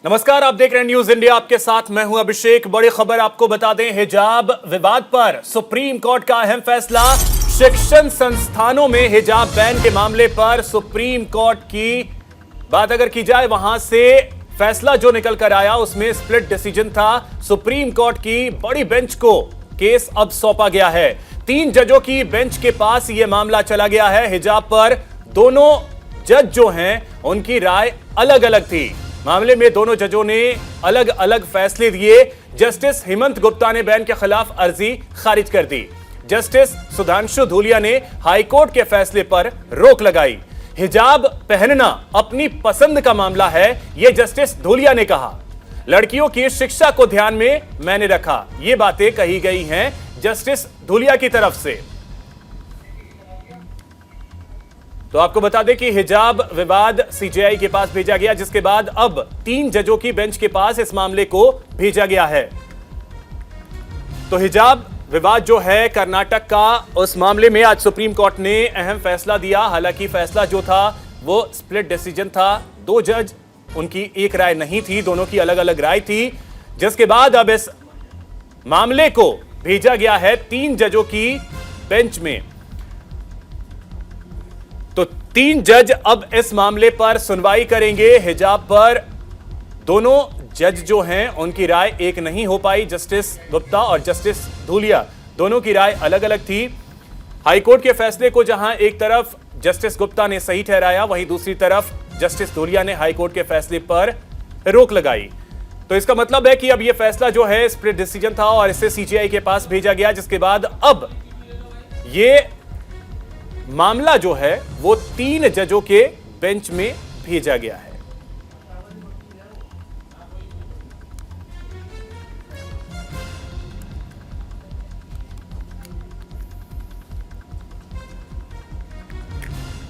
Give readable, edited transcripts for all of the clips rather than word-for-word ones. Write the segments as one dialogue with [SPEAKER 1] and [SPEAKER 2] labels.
[SPEAKER 1] नमस्कार, आप देख रहे हैं न्यूज इंडिया। आपके साथ मैं हूं अभिषेक। बड़ी खबर आपको बता दें, हिजाब विवाद पर सुप्रीम कोर्ट का अहम फैसला। शिक्षण संस्थानों में हिजाब बैन के मामले पर सुप्रीम कोर्ट की बात अगर की जाए, वहां से फैसला जो निकल कर आया उसमें स्प्लिट डिसीजन था। सुप्रीम कोर्ट की बड़ी बेंच को केस अब सौंपा गया है। 3 जजों की बेंच के पास यह मामला चला गया है। हिजाब पर दोनों जज जो हैं उनकी राय अलग अलग थी। मामले में दोनों जजों ने अलग अलग फैसले दिए। जस्टिस हेमंत गुप्ता ने बैन के खिलाफ अर्जी खारिज कर दी। जस्टिस सुधांशु धूलिया ने हाईकोर्ट के फैसले पर रोक लगाई। हिजाब पहनना अपनी पसंद का मामला है, यह जस्टिस धूलिया ने कहा। लड़कियों की शिक्षा को ध्यान में मैंने रखा, ये बातें कही गई हैं जस्टिस धूलिया की तरफ से। तो आपको बता दें कि हिजाब विवाद सीजेआई के पास भेजा गया, जिसके बाद अब 3 जजों की बेंच के पास इस मामले को भेजा गया है। तो हिजाब विवाद जो है कर्नाटक का, उस मामले में आज सुप्रीम कोर्ट ने अहम फैसला दिया। हालांकि फैसला जो था वो स्प्लिट डिसीजन था। 2 जज, उनकी एक राय नहीं थी, दोनों की अलग अलग राय थी, जिसके बाद अब इस मामले को भेजा गया है 3 जजों की बेंच में। तो 3 जज अब इस मामले पर सुनवाई करेंगे। हिजाब पर दोनों जज जो हैं उनकी राय एक नहीं हो पाई। जस्टिस गुप्ता और जस्टिस धूलिया दोनों की राय अलग अलग थी। हाईकोर्ट के फैसले को जहां एक तरफ जस्टिस गुप्ता ने सही ठहराया, वहीं दूसरी तरफ जस्टिस धूलिया ने हाईकोर्ट के फैसले पर रोक लगाई। तो इसका मतलब है कि अब यह फैसला जो है स्प्लिट डिसीजन था और इसे सीजेआई के पास भेजा गया, जिसके बाद अब यह मामला जो है वो 3 जजों के बेंच में भेजा गया है।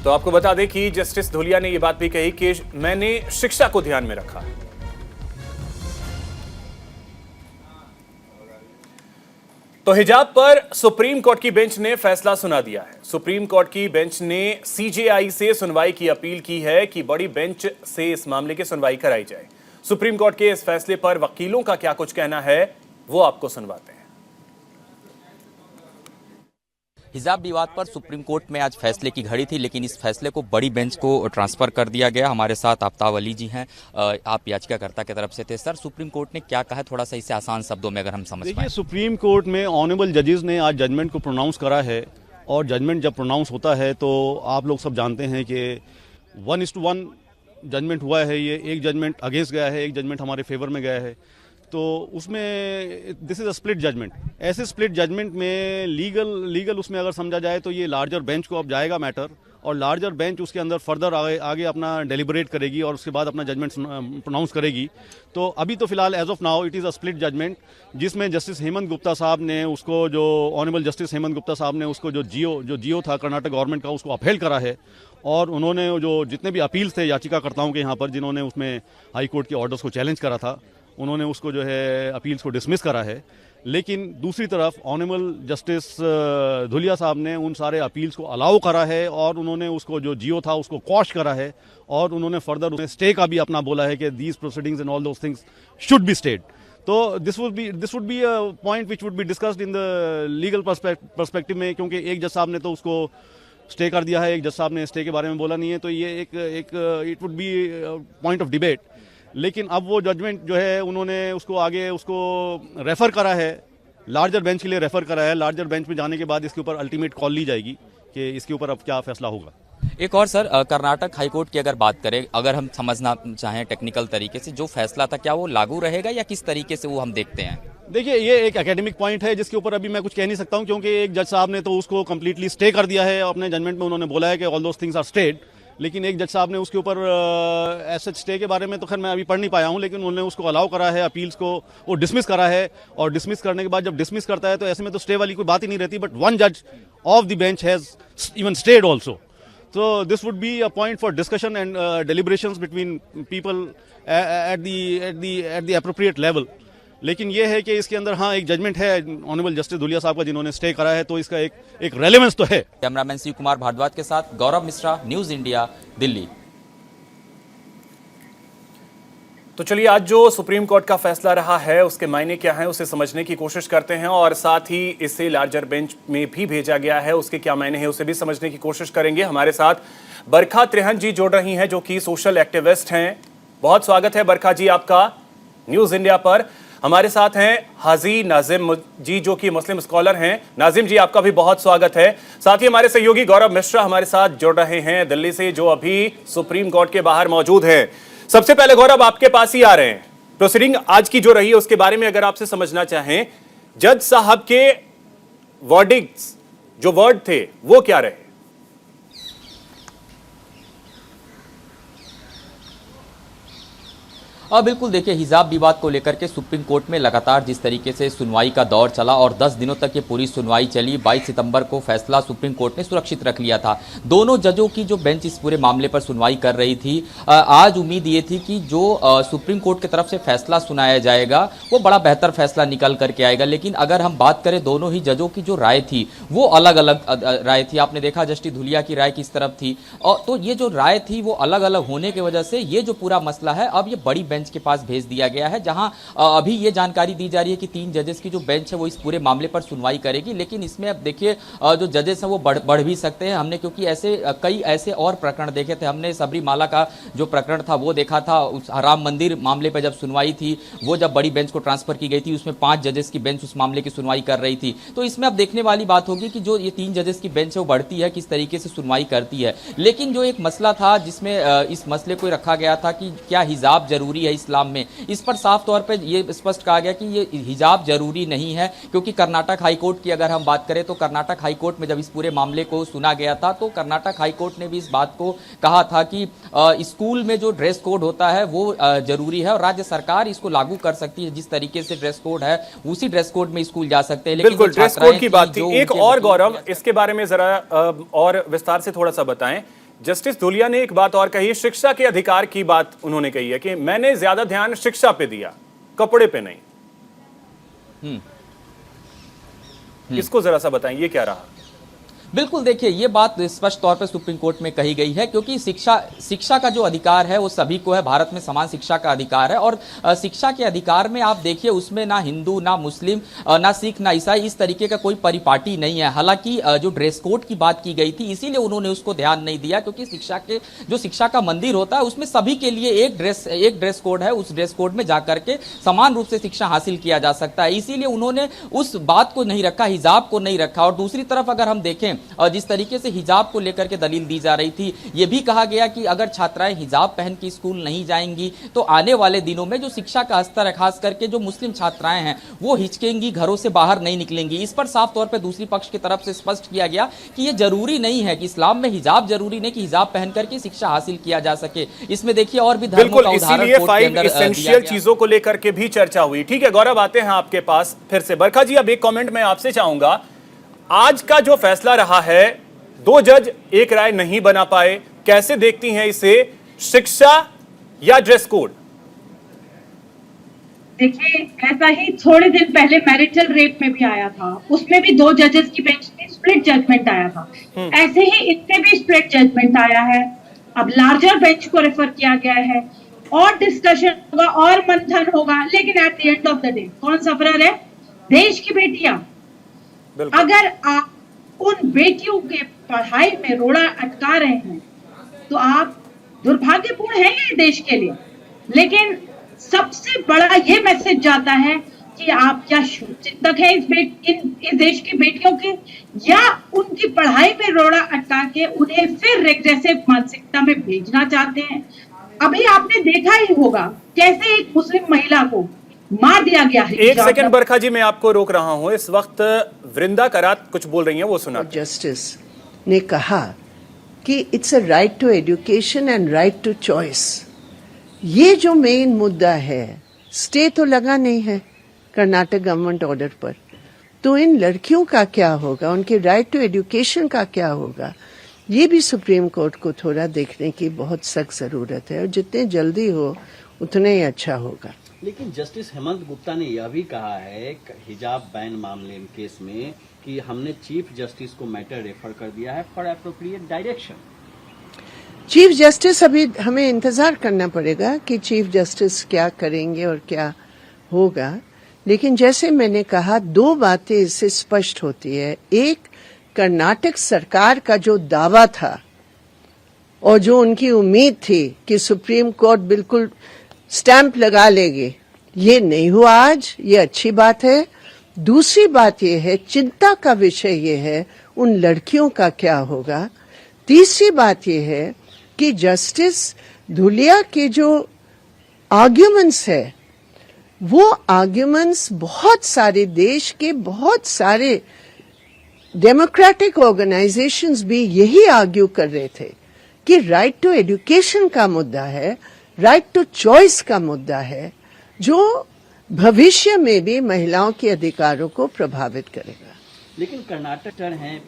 [SPEAKER 1] तो आपको बता दें कि जस्टिस धूलिया ने यह बात भी कही कि मैंने शिक्षा को ध्यान में रखा। तो हिजाब पर सुप्रीम कोर्ट की बेंच ने फैसला सुना दिया है। सुप्रीम कोर्ट की बेंच ने सीजेआई से सुनवाई की अपील की है कि बड़ी बेंच से इस मामले की सुनवाई कराई जाए। सुप्रीम कोर्ट के इस फैसले पर वकीलों का क्या कुछ कहना है, वो आपको सुनवाते हैं।
[SPEAKER 2] हिजाब विवाद पर सुप्रीम कोर्ट में आज फैसले की घड़ी थी, लेकिन इस फैसले को बड़ी बेंच को ट्रांसफर कर दिया गया। हमारे साथ आफ्ताब अली जी हैं, आप याचिकाकर्ता की तरफ से थे। सर, सुप्रीम कोर्ट ने क्या कहा, थोड़ा सा इसे आसान शब्दों में अगर हम समझ पाएं।
[SPEAKER 3] सुप्रीम कोर्ट में ऑनरेबल जजेस ने आज जजमेंट को प्रोनाउंस करा है, और जजमेंट जब प्रोनाउंस होता है तो आप लोग सब जानते हैं कि 1:1 जजमेंट हुआ है। ये एक जजमेंट अगेंस्ट गया है, एक जजमेंट हमारे फेवर में गया है। तो उसमें this is a split judgment. ऐसे स्प्लिट जजमेंट में लीगल उसमें अगर समझा जाए तो ये लार्जर बेंच को अब जाएगा मैटर, और लार्जर बेंच उसके अंदर फर्दर आगे अपना डेलिब्रेट करेगी और उसके बाद अपना जजमेंट प्रोनाउंस करेगी। तो अभी तो फिलहाल as of now it is a split judgment, जिसमें जस्टिस हेमंत गुप्ता साहब ने उसको, जो ऑनरेबल जस्टिस हेमंत गुप्ता साहब ने उसको जो जियो था कर्नाटक गवर्नमेंट का, उसको अपहेल करा है। और उन्होंने जो जितने भी अपील्स थे याचिकाकर्ताओं के यहाँ पर, जिन्होंने उसमें हाई कोर्ट के ऑर्डर्स को चैलेंज करा था, उन्होंने उसको जो है अपील्स को डिसमिस करा है। लेकिन दूसरी तरफ ऑनरेबल जस्टिस धूलिया साहब ने उन सारे अपील्स को अलाउ करा है, और उन्होंने उसको जो जियो था उसको क्वॉश करा है, और उन्होंने फर्दर उसमें स्टे का भी अपना बोला है कि these proceedings and all those things should be stayed. So this would be a point which would be discussed in the legal perspective में, क्योंकि एक जज साहब ने तो उसको स्टे कर दिया है, एक जज साहब ने स्टे के बारे में बोला नहीं है। तो ये एक it would be point of debate. लेकिन अब वो जजमेंट जो है उन्होंने उसको आगे उसको रेफ़र करा है, लार्जर बेंच के लिए रेफ़र करा है। लार्जर बेंच में जाने के बाद इसके ऊपर अल्टीमेट कॉल ली जाएगी कि इसके ऊपर अब क्या फैसला होगा।
[SPEAKER 2] एक और सर, कर्नाटक हाईकोर्ट की अगर बात करें, अगर हम समझना चाहें टेक्निकल तरीके से, जो फैसला था क्या वो लागू रहेगा या किस तरीके से वो हम देखते हैं?
[SPEAKER 3] देखिए, ये एक एकेडमिक पॉइंट है जिसके ऊपर अभी मैं कुछ कह नहीं सकता हूँ, क्योंकि एक जज साहब ने तो उसको कम्प्लीटली स्टे कर दिया है अपने जजमेंट में। उन्होंने बोला है कि all those things are stayed, लेकिन एक जज साहब ने उसके ऊपर ऐसे स्टे के बारे में तो खैर मैं अभी पढ़ नहीं पाया हूँ, लेकिन उन्होंने उसको अलाउ करा है, अपील्स को वो डिसमिस करा है। और डिसमिस करने के बाद जब डिसमिस करता है तो ऐसे में तो स्टे वाली कोई बात ही नहीं रहती, बट वन जज of the bench has even stayed also. So this would be a point for discussion and deliberations between people at the appropriate level. लेकिन ये है कि इसके अंदर हाँ एक जजमेंट है ऑनरेबल जस्टिस धूलिया साहब का, जिन्होंने स्टे करा है, तो इसका एक रेलेवेंस तो है।
[SPEAKER 2] कैमरामैन शिव कुमार भारद्वाज के साथ गौरव मिश्रा, न्यूज़ इंडिया, दिल्ली।
[SPEAKER 1] तो चलिए आज जो सुप्रीम कोर्ट का फैसला रहा है उसके मायने क्या हैं उसे समझने की कोशिश करते हैं और साथ ही इसे लार्जर बेंच में भी भेजा गया है उसके क्या मायने हैं उसे भी समझने की कोशिश करेंगे। हमारे साथ बरखा त्रिहन जी जुड़ रही हैं जो कि सोशल एक्टिविस्ट हैं। बहुत स्वागत है बरखा जी आपका न्यूज इंडिया पर। हमारे साथ हैं हाजी नाजिम जी जो कि मुस्लिम स्कॉलर हैं। नाजिम जी आपका भी बहुत स्वागत है। साथ ही हमारे सहयोगी गौरव मिश्रा हमारे साथ जुड़ रहे हैं दिल्ली से जो अभी सुप्रीम कोर्ट के बाहर मौजूद हैं। सबसे पहले गौरव आपके पास ही आ रहे हैं। प्रोसीडिंग आज की जो रही है उसके बारे में अगर आपसे समझना चाहें, जज साहब के वर्डिक्ट्स जो वर्ड थे वो क्या रहे?
[SPEAKER 2] बिल्कुल देखिए, हिजाब विवाद को लेकर के सुप्रीम कोर्ट में लगातार जिस तरीके से सुनवाई का दौर चला और 10 दिनों तक ये पूरी सुनवाई चली, 22 सितंबर को फैसला सुप्रीम कोर्ट ने सुरक्षित रख लिया था। दोनों जजों की जो बेंच इस पूरे मामले पर सुनवाई कर रही थी, आज उम्मीद ये थी कि जो सुप्रीम कोर्ट की तरफ से फैसला सुनाया जाएगा वो बड़ा बेहतर फैसला निकल करके आएगा। लेकिन अगर हम बात करें दोनों ही जजों की जो राय थी वो अलग अलग राय थी। आपने देखा जस्टिस धुलिया की राय किस तरफ थी, और तो ये जो राय थी वो अलग अलग होने की वजह से ये जो पूरा मसला है अब ये बड़ी बेंच के पास भेज दिया गया है, जहां अभी ये जानकारी दी जा रही है कि 3 जजेस की जो बेंच है वो इस पूरे मामले पर सुनवाई करेगी। लेकिन इसमें अब देखिए जो जजेस हैं वो बढ़ भी सकते हैं। हमने क्योंकि कई ऐसे और प्रकरण देखे थे। हमने सबरीमाला का जो प्रकरण था वो देखा था, उस राम मंदिर मामले पर जब सुनवाई थी वो जब बड़ी बेंच को ट्रांसफर की गई थी उसमें 5 जजेस की बेंच उस मामले की सुनवाई कर रही थी। तो इसमें अब देखने वाली बात होगी कि जो ये 3 जजेस की बेंच है वो बढ़ती है, किस तरीके से सुनवाई करती है। लेकिन जो एक मसला था जिसमें इस मसले को रखा गया था कि क्या हिजाब जरूरी है इस्लाम में, इस पर साफ तौर पे ये स्पष्ट कहा गया कि ये हिजाब जरूरी नहीं है। क्योंकि कर्नाटक हाईकोर्ट की अगर हम बात करें तो कर्नाटक हाईकोर्ट में जब इस पूरे मामले को सुना गया था तो कर्नाटक हाईकोर्ट ने भी इस बात को कहा था कि स्कूल में जो ड्रेस कोड होता है वो जरूरी है और राज्य सरकार इसको लागू कर सकती है। जिस तरीके से ड्रेस कोड है उसी ड्रेस कोड में स्कूल जा सकते हैं।
[SPEAKER 1] बिल्कुल, ड्रेस कोड की बात थी। एक और गौरव इसके बारे में जरा और विस्तार से थोड़ा सा बताएं। जस्टिस धुलिया ने एक बात और कही, शिक्षा के अधिकार की बात उन्होंने कही है कि मैंने ज्यादा ध्यान शिक्षा पे दिया, कपड़े पे नहीं। इसको जरा सा बताएं, ये क्या रहा?
[SPEAKER 2] बिल्कुल देखिए, ये बात स्पष्ट तौर पर सुप्रीम कोर्ट में कही गई है क्योंकि शिक्षा का जो अधिकार है वो सभी को है। भारत में समान शिक्षा का अधिकार है और शिक्षा के अधिकार में आप देखिए उसमें ना हिंदू, ना मुस्लिम, ना सिख, ना ईसाई, इस तरीके का कोई परिपाटी नहीं है। हालांकि जो ड्रेस कोड की बात की गई थी इसीलिए उन्होंने उसको ध्यान नहीं दिया क्योंकि शिक्षा का मंदिर होता है उसमें सभी के लिए एक ड्रेस कोड है। उस ड्रेस कोड में जाकर के समान रूप से शिक्षा हासिल किया जा सकता है, इसीलिए उन्होंने उस बात को नहीं रखा, हिजाब को नहीं रखा। और दूसरी तरफ अगर हम देखें और जिस तरीके से हिजाब को लेकर के दलील दी जा रही थी, यह भी कहा गया कि अगर छात्राएं हिजाब पहन के स्कूल नहीं जाएंगी तो आने वाले दिनों में जो शिक्षा का स्तर है, खास करके जो मुस्लिम छात्राएं हैं वो हिचकेंगी, घरों से बाहर नहीं निकलेंगी। इस पर साफ तौर पर दूसरी पक्ष की तरफ से स्पष्ट किया गया कि यह जरूरी नहीं है कि इस्लाम में हिजाब जरूरी नहीं कि हिजाब पहन करके शिक्षा हासिल किया जा सके। इसमें देखिए और भी धर्मों का उदाहरण कोर्ट के अंदर
[SPEAKER 1] एसेंशियल चीजों को लेकर के भी चर्चा हुई। ठीक है गौरव, आते हैं आपके पास फिर से। बरखा जी, अब एक कमेंट मैं आपसे चाहूंगा। आज का जो फैसला रहा है, 2 जज एक राय नहीं बना पाए, कैसे देखती हैं इसे, शिक्षा या ड्रेस कोड?
[SPEAKER 4] देखिए, ऐसा ही थोड़े दिन पहले मैरिटल रेप में भी आया था, उसमें भी 2 जजेस की बेंच में स्प्लिट जजमेंट आया था। ऐसे ही इसमें भी स्प्लिट जजमेंट आया है। अब लार्जर बेंच को रेफर किया गया है और डिस्कशन होगा और मंथन होगा, लेकिन at the end of the day कौन सफरर है? देश की बेटियां। अगर आप उन बेटियों के पढ़ाई में रोड़ा अटका रहे हैं तो आप दुर्भाग्यपूर्ण हैं ये देश के लिए। लेकिन सबसे बड़ा ये मैसेज जाता है कि आप क्या चिंतक है इस देश की बेटियों के, या उनकी पढ़ाई में रोड़ा अटका के उन्हें फिर रेग्रेसिव मानसिकता में भेजना चाहते हैं। अभी आपने देखा ही होगा कैसे एक मुस्लिम महिला को मार दिया गया है।
[SPEAKER 1] एक सेकंड बरखा जी, मैं आपको रोक रहा हूं। इस वक्त वृंदा करात कुछ बोल रही हैं, वो सुना।
[SPEAKER 5] जस्टिस ने कहा कि it's a right to education and right to choice. ये जो मेन मुद्दा है, स्टे तो लगा नहीं है कर्नाटक गवर्नमेंट ऑर्डर पर, तो इन लड़कियों का क्या होगा, उनके राइट टू एजुकेशन का क्या होगा, ये भी सुप्रीम कोर्ट को थोड़ा देखने की बहुत सख्त जरूरत है और जितने जल्दी हो उतने ही अच्छा होगा।
[SPEAKER 6] लेकिन जस्टिस हेमंत गुप्ता ने यह भी कहा है हिजाब बैन मामले केस में कि हमने चीफ जस्टिस को मैटर रेफर कर दिया है for appropriate direction.
[SPEAKER 5] Chief justice, अभी हमें इंतजार करना पड़ेगा कि चीफ जस्टिस क्या करेंगे और क्या होगा। लेकिन जैसे मैंने कहा, दो बातें इससे स्पष्ट होती है। एक, कर्नाटक सरकार का जो दावा था और जो उनकी उम्मीद थी कि सुप्रीम कोर्ट बिल्कुल स्टैंप लगा लेगी, ये नहीं हुआ आज, ये अच्छी बात है। दूसरी बात ये है, चिंता का विषय ये है उन लड़कियों का क्या होगा। तीसरी बात ये है कि जस्टिस धुलिया के जो आर्ग्यूमेंट्स है, वो आर्ग्यूमेंट्स बहुत सारे देश के बहुत सारे डेमोक्रेटिक ऑर्गेनाइजेशंस भी यही आर्ग्यू कर रहे थे कि राइट टू एजुकेशन का मुद्दा है, राइट टू चॉइस का मुद्दा है, जो भविष्य में भी महिलाओं के अधिकारों को प्रभावित करेगा।
[SPEAKER 6] लेकिन कर्नाटक हैं।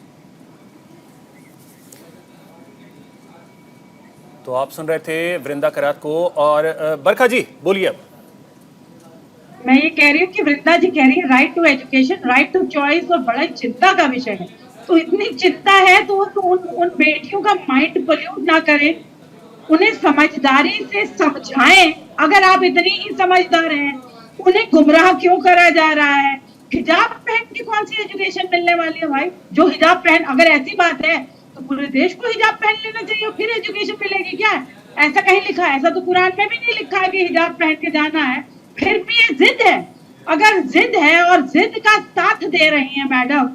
[SPEAKER 1] तो आप सुन रहे थे वृंदा करात को, और बरखा जी बोलिए अब।
[SPEAKER 4] मैं ये कह रही हूँ कि वृंदा जी कह रही है right to education, right to choice, और बड़ा चिंता का विषय है। तो इतनी चिंता है तो उन बेटियों का माइंड पोल्यूट ना करें, उन्हें समझदारी से समझाएं। अगर आप इतनी ही समझदार हैं, उन्हें गुमराह क्यों करा जा रहा है? हिजाब पहन के कौन सी एजुकेशन मिलने वाली है भाई? जो हिजाब पहन, अगर ऐसी बात है तो पूरे देश को हिजाब पहन लेना चाहिए, फिर एजुकेशन मिलेगी क्या? ऐसा कहीं लिखा है? ऐसा तो कुरान में भी नहीं लिखा है कि हिजाब पहन के जाना है। फिर भी ये जिद है। अगर जिद है और जिद का साथ दे रही है मैडम,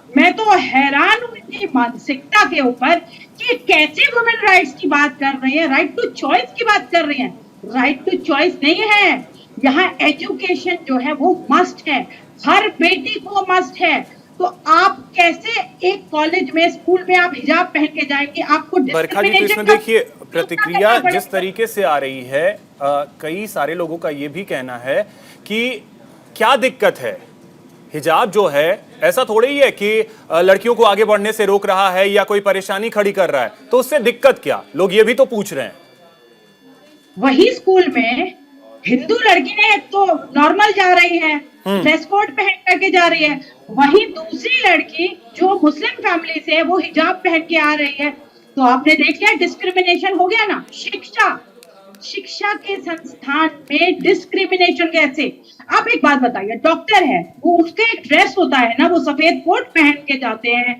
[SPEAKER 4] मैं तो हैरान हूं इनकी मानसिकता के ऊपर कि कैसे वुमेन राइट्स की बात कर रही है, राइट टू चॉइस की बात कर रही है। राइट टू चॉइस नहीं है, यहाँ एजुकेशन जो है वो मस्ट है, हर बेटी को मस्ट है। तो आप कैसे एक कॉलेज में, स्कूल में आप हिजाब पहन के जाएंगे? आपको
[SPEAKER 1] बरखा जी, तो इसमें देखिए प्रतिक्रिया जिस तरीके से आ रही है, कई सारे लोगों का ये भी कहना है कि क्या दिक्कत है, हिजाब जो है ऐसा थोड़ी ही है कि लड़कियों को आगे बढ़ने से रोक रहा है या कोई परेशानी खड़ी कर रहा है, तो उससे दिक्कत क्या? लोग ये भी तो पूछ रहे हैं।
[SPEAKER 4] वही स्कूल में हिंदू लड़की ने तो नॉर्मल जा रही है, ड्रेस कोड पहन करके जा रही है, वही दूसरी लड़की जो मुस्लिम फैमिली से है वो हिजाब पहन के आ रही है। तो आपने देख लिया, डिस्क्रिमिनेशन हो गया ना। शिक्षा के संस्थान में डिस्क्रिमिनेशन कैसे? आप एक बात बताइए, डॉक्टर है वो, उसका एक ड्रेस होता है ना, वो सफेद कोट पहन के जाते हैं,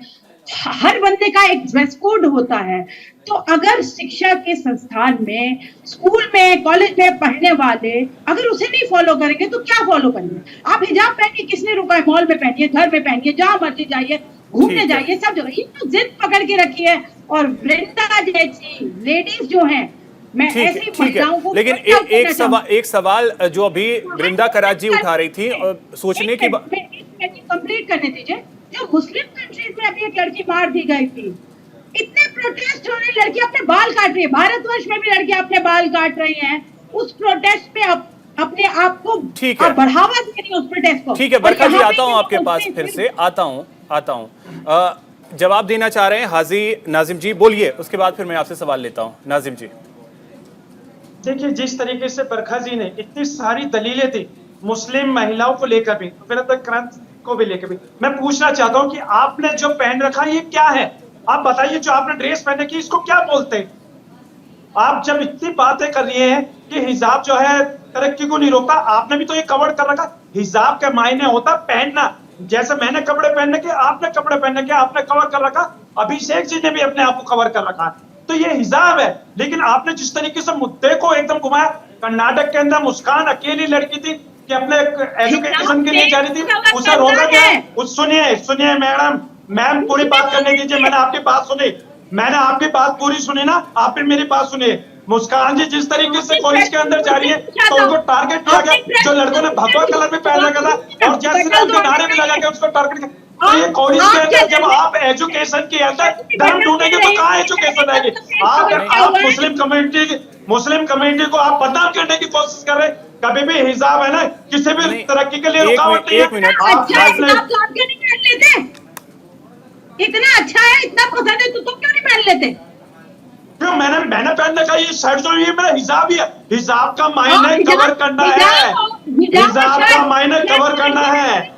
[SPEAKER 4] हर बंदे का एक ड्रेस कोड होता है। तो अगर शिक्षा के संस्थान में, स्कूल में, कॉलेज में पढ़ने वाले अगर उसे नहीं फॉलो करेंगे तो क्या फॉलो करेंगे? आप हिजाब पहनिए, किसने रुका है? मॉल में पहनिए, घर में पहनिए, जहां मर्जी जाइए, घूमने जाइए, सब जगह। ये तो जिद पकड़ के रखी है। और वृंदा जैसी लेडीज जो है, मैं ऐसी महिलाओं को,
[SPEAKER 1] लेकिन एक सवाल जो अभी वृंदा करात जी उठा रही थी, सोचने की बात
[SPEAKER 4] कंप्लीट करने दीजिए। जो मुस्लिम कंट्रीज में अभी एक लड़की मार दी गई थी, इतने प्रोटेस्ट हो रहे, लड़की अपने बाल काट रही है। भारतवर्ष में भी लड़कियां अपने बाल काट रही हैं। उस प्रोटेस्ट पे अपने आप को बढ़ावा दे रही है, उस प्रोटेस्ट को।
[SPEAKER 1] ठीक है बरखा जी, आता हूं आपके पास, फिर से आता हूं। जवाब देना चाह रहे हैं हाजी नाजिम जी, बोलिए, उसके बाद फिर मैं आपसे सवाल लेता हूं। नाजिम जी,
[SPEAKER 7] देखिए, जिस तरीके से बरखा जी ने इतनी सारी दलीलें दी मुस्लिम महिलाओं को लेकर भी, क्रांति को भी लेकर भी, मैं पूछना चाहता हूं कि आपने जो पहन रखा ये क्या है? आप बताइए, जो आपने ड्रेस पहने की इसको क्या बोलते हैं? आप जब इतनी बातें कर रही हैं कि हिजाब जो है तरक्की को नहीं रोकता, आपने भी तो ये कवर कर रखा। हिजाब के मायने होता पहनना, जैसे मैंने कपड़े पहनने के, आपने कपड़े पहनने के, आपने कवर कर रखा, अभिषेक जी ने भी अपने आप को कवर कर रखा, तो ये हिजाब है। लेकिन आपने जिस तरीके से मुद्दे को एकदम घुमाया, कर्नाटक के अंदर मुस्कान अकेली लड़की थी कि अपने एजुकेशन के लिए जा रही थी, उसे रोका गया। सुनिए मैम पूरी बात करने दीजिए। मैंने आपकी बात सुनी, मैंने आपकी बात पूरी सुनी ना, आप फिर मेरी बात सुनिए। मुस्कान जी जिस तरीके से कॉलेज के अंदर जा रही है, तो उनको टारगेट किया गया। जो लड़कों ने भगवा कलर में पहन रखा था और जय श्री राम के नारे भी लगा के उसको टारगेट किया। तो ये कॉलेज के अंदर जब आप एजुकेशन के अंदर धर्म ढूंढेंगे तो कहाँ एजुकेशन आएगी? आप मुस्लिम कम्युनिटी को आप बदनाम करने की कोशिश कर रहे हैं। कभी भी हिजाब है ना, किसी भी तरक्की के लिए रुकावट नहीं है।
[SPEAKER 4] इतना अच्छा है, इतना पसंद है, तो तुम क्यों नहीं पहन लेते?
[SPEAKER 7] क्यों? मैंने पहनने का ये शर्ट जो ये मेरा हिजाब ही है। हिजाब का मायने कवर करना है, हिजाब का मायने कवर करना है।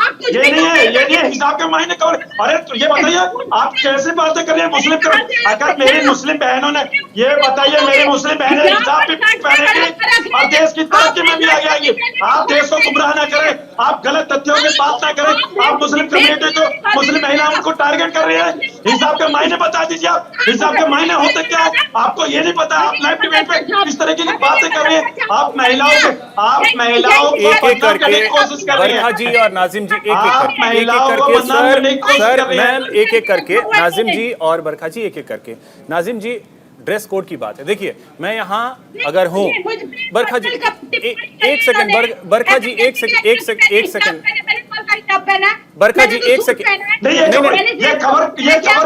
[SPEAKER 4] आप कुछ
[SPEAKER 7] ये
[SPEAKER 4] भी
[SPEAKER 7] नहीं है,
[SPEAKER 4] कमेंट
[SPEAKER 7] ये नहीं है,
[SPEAKER 4] करके-
[SPEAKER 7] हिजाब के मायने कवर। अरे तो ये बताइए आप कैसे बातें कर रहे हैं मुस्लिम के? अगर मेरी मुस्लिम बहनों ने, ये बताइए मेरी मुस्लिम बहनें हिजाब भी पहनेंगी और देश की तरक्की में भी आगे आएंगी। आप देश को गुमराह ना करें, आप गलत तथ्यों की बात ना करें। आप मुस्लिम कम्युनिटी को, मुस्लिम महिलाओं को टारगेट कर रहे हैं। हिजाब के मायने बता दीजिए आप, हिजाब के मायने होते क्या है? आपको ये नहीं पता? आप लाइव डिबेट पे इस तरह की बातें कर रहे हैं। आप महिलाओं को
[SPEAKER 1] एक एक
[SPEAKER 7] बदनाम करने
[SPEAKER 1] करके
[SPEAKER 7] की कोशिश कर रहे
[SPEAKER 1] बरखा
[SPEAKER 7] हैं।
[SPEAKER 1] जी और नाजिम जी एक एक
[SPEAKER 7] आप
[SPEAKER 1] करके
[SPEAKER 7] महिलाओं को बदनाम करने की कोशिश
[SPEAKER 1] सर
[SPEAKER 7] कर रहे हैं।
[SPEAKER 1] मैम एक एक करके नाजिम जी और बरखा जी एक एक करके। नाजिम जी, ड्रेस कोड की बात है, देखिए मैं यहाँ अगर हूँ, बरखा जी एक सेकंड, बरखा जी एक सेकंड बरखा जी एक सेकंड।
[SPEAKER 7] नहीं, ये कवर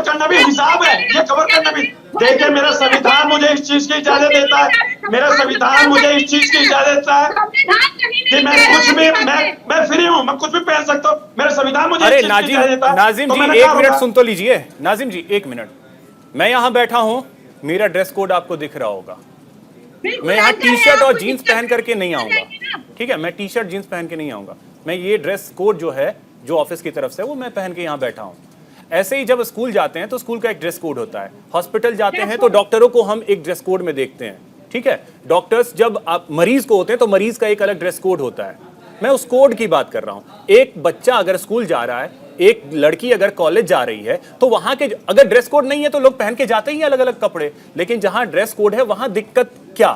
[SPEAKER 7] करना भी हिसाब है, ये कवर करना भी। देखिए मेरा संविधान मुझे इस चीज की इजाजत देता है, मेरा संविधान मुझे इस चीज की इजाजत देता है कि मैं कुछ भी, मैं फ्री हूँ, मैं कुछ भी पहन सकता हूँ। मेरा संविधान मुझे
[SPEAKER 1] अरे
[SPEAKER 7] इस चीज की इजाजत देता है।
[SPEAKER 1] नाजिम
[SPEAKER 7] तो
[SPEAKER 1] जी
[SPEAKER 7] मैंने
[SPEAKER 1] एक
[SPEAKER 7] कहा
[SPEAKER 1] मिनट
[SPEAKER 7] होगा।
[SPEAKER 1] सुन तो लीजिए। नाजिम जी एक मिनट, मैं यहाँ बैठा हूँ, मेरा ड्रेस कोड आपको दिख रहा होगा। मैं यहाँ टी शर्ट और जीन्स पहन करके नहीं आऊंगा, ठीक है? मैं टी शर्ट जीन्स पहन के नहीं आऊंगा। मैं ये ड्रेस कोड जो है, जो ऑफिस की तरफ से, वो मैं पहन के यहाँ बैठा हूँ। ऐसे ही जब स्कूल जाते हैं तो स्कूल का एक ड्रेस कोड होता है, हॉस्पिटल जाते हैं तो डॉक्टरों को हम एक ड्रेस कोड में देखते हैं, ठीक है? डॉक्टर्स जब आप मरीज को होते हैं तो मरीज का एक अलग ड्रेस कोड होता है। मैं उस कोड की बात कर रहा हूँ। एक बच्चा अगर स्कूल जा रहा है, एक लड़की अगर कॉलेज जा रही है, तो वहां के अगर ड्रेस कोड नहीं है तो लोग पहन के जाते ही अलग अलग कपड़े, लेकिन जहां ड्रेस कोड है वहां दिक्कत क्या?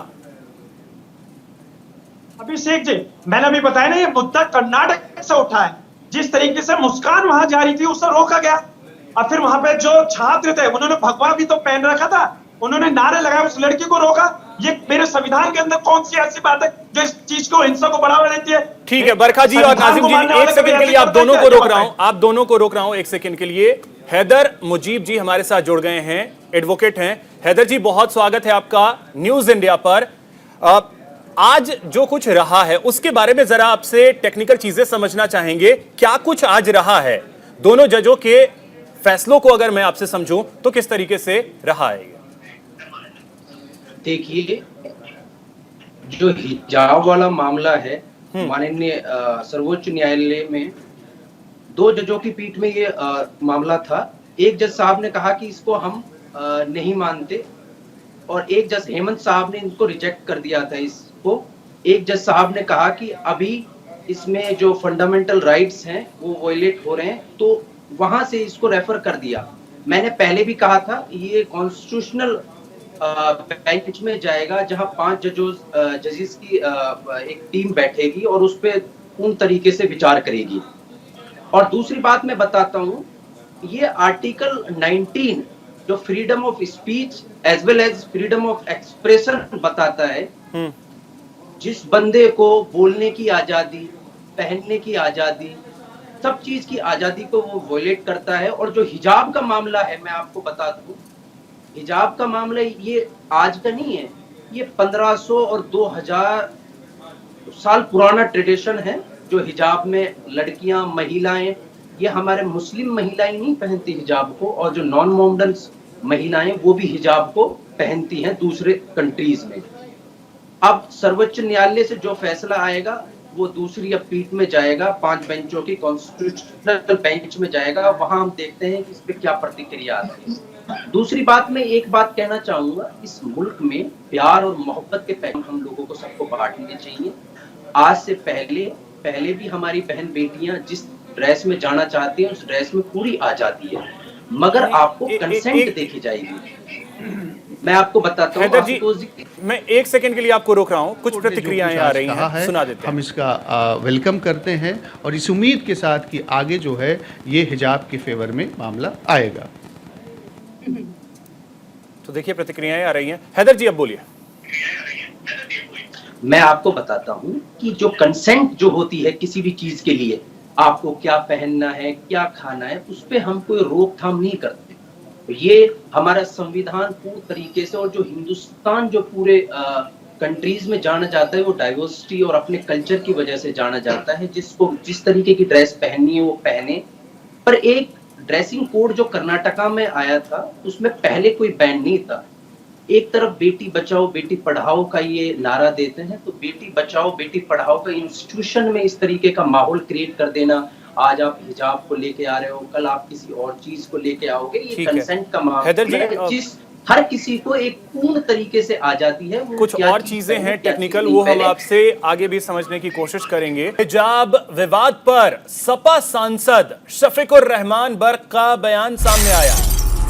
[SPEAKER 7] अभिषेक जी, मैंने अभी बताया ना, ये मुद्दा कर्नाटक से उठा है। जिस तरीके से मुस्कान वहां जा रही थी उसे रोका गया, और फिर वहां पे जो छात्र थे उन्होंने भगवा भी तो पहन रखा था, उन्होंने नारे लगाए, उस लड़की को रोका। ये मेरे संविधान के अंदर कौन सी ऐसी बात है जो इस चीज को, हिंसा को बढ़ावा देती है?
[SPEAKER 1] ठीक है बरखा जी और नाजिम जी, एक सेकंड के लिए आप दोनों को रोक रहा हूं, आप दोनों को रोक रहा हूं एक सेकंड के लिए। हैदर मुजीब जी हमारे साथ जुड़ गए हैं, एडवोकेट हैं। हैदर जी बहुत स्वागत है आपका न्यूज इंडिया पर। आज जो कुछ रहा है उसके बारे में जरा आपसे टेक्निकल चीजें समझना चाहेंगे। क्या कुछ आज रहा है, दोनों जजों के फैसलों को अगर मैं आपसे समझूं तो किस तरीके से रहा है?
[SPEAKER 8] देखिए, जो हिजाब वाला मामला है, माननीय सर्वोच्च न्यायालय में 2 जजों की पीठ में ये मामला था। एक जज साहब ने कहा कि इसको हम नहीं मानते, और एक जज हेमंत साहब ने इनको रिजेक्ट कर दिया था इसको। एक जज साहब ने कहा कि अभी इसमें जो फंडामेंटल राइट्स हैं वो वायलेट हो रहे हैं, तो वहां से इसको रेफर कर दिया। मैंने पहले भी कहा था ये कॉन्स्टिट्यूशनल बेंच में जाएगा, जहां 5 जजेस की एक टीम बैठेगी और उस पर पूर्ण तरीके से विचार करेगी। और दूसरी बात मैं बताता हूं, ये आर्टिकल 19 जो freedom of speech as well as freedom of expression बताता है, जिस बंदे को बोलने की आजादी, पहनने की आजादी, सब चीज की आजादी को वो वायलेट करता है। और जो हिजाब का मामला है, मैं आपको बता दूं, हिजाब का मामला ये आज का नहीं है, ये 1500 और 2000 साल पुराना ट्रेडिशन है। जो हिजाब में लड़कियां, महिलाएं, ये हमारे मुस्लिम महिलाएं नहीं पहनती हिजाब को, और जो नॉन मोमडन महिलाएं वो भी हिजाब को पहनती हैं दूसरे कंट्रीज में। अब सर्वोच्च न्यायालय से जो फैसला आएगा वो दूसरी पीठ में जाएगा, 5 बेंचों की कॉन्स्टिट्यूशनल बेंच में जाएगा, वहां हम देखते हैं कि इस पे क्या प्रतिक्रिया आती है। दूसरी बात, मैं एक बात कहना चाहूंगा, इस मुल्क में प्यार और मोहब्बत के पैगाम हम लोगों को सबको बांटने चाहिए। आज से पहले भी हमारी बहन बेटियां जिस ड्रेस में जाना चाहती हैं उस ड्रेस में पूरी आजादी है, मगर आपको कंसेंट देखी जाएगी। मैं आपको बताता
[SPEAKER 1] हैदर जी, मैं एक सेकंड के लिए आपको रोक रहा हूं, कुछ प्रतिक्रियाएं आ रही हैं, सुना देते हैं।
[SPEAKER 9] हम इसका वेलकम करते हैं और इस उम्मीद के साथ कि आगे जो है ये हिजाब के फेवर में मामला आएगा।
[SPEAKER 1] तो देखिए प्रतिक्रियाएं आ रही हैं। हैदर जी अब बोलिए।
[SPEAKER 8] मैं आपको बताता हूं कि जो कंसेंट जो होती है किसी भी चीज के लिए, आपको क्या पहनना है, क्या खाना है, उस पे हम कोई रोकथाम नहीं करते। ये हमारा संविधान पूर्ण तरीके से, और जो हिंदुस्तान जो पूरे कंट्रीज में जाना जाता है वो डाइवर्सिटी और अपने कल्चर की वजह से जाना जाता है। जिसको जिस तरीके की ड्रेस पहननी है वो पहने। पर एक ड्रेसिंग कोड जो कर्नाटका में आया था उसमें पहले कोई बैन नहीं था। एक तरफ बेटी बचाओ बेटी पढ़ाओ का ये नारा देते हैं, तो बेटी बचाओ बेटी पढ़ाओ का इंस्टीट्यूशन में इस तरीके का माहौल क्रिएट कर देना, आज आप हिजाब को लेके आ रहे हो, कल आप किसी और चीज को लेके आओगे। ये
[SPEAKER 1] ठीक है।
[SPEAKER 8] कंसेंट का मामला
[SPEAKER 1] हैदर जी,
[SPEAKER 8] है, जिस हर किसी को एक पूर्ण तरीके से आजादी है। वो
[SPEAKER 1] कुछ
[SPEAKER 8] क्या
[SPEAKER 1] और
[SPEAKER 8] चीज
[SPEAKER 1] चीजें
[SPEAKER 8] करनी,
[SPEAKER 1] हैं
[SPEAKER 8] क्या
[SPEAKER 1] टेक्निकल,
[SPEAKER 8] चीज
[SPEAKER 1] वो
[SPEAKER 8] नहीं
[SPEAKER 1] हम
[SPEAKER 8] पहले।
[SPEAKER 1] आपसे आगे भी समझने की कोशिश करेंगे। हिजाब विवाद पर सपा सांसद शफीकुर रहमान बर्क का बयान सामने आया।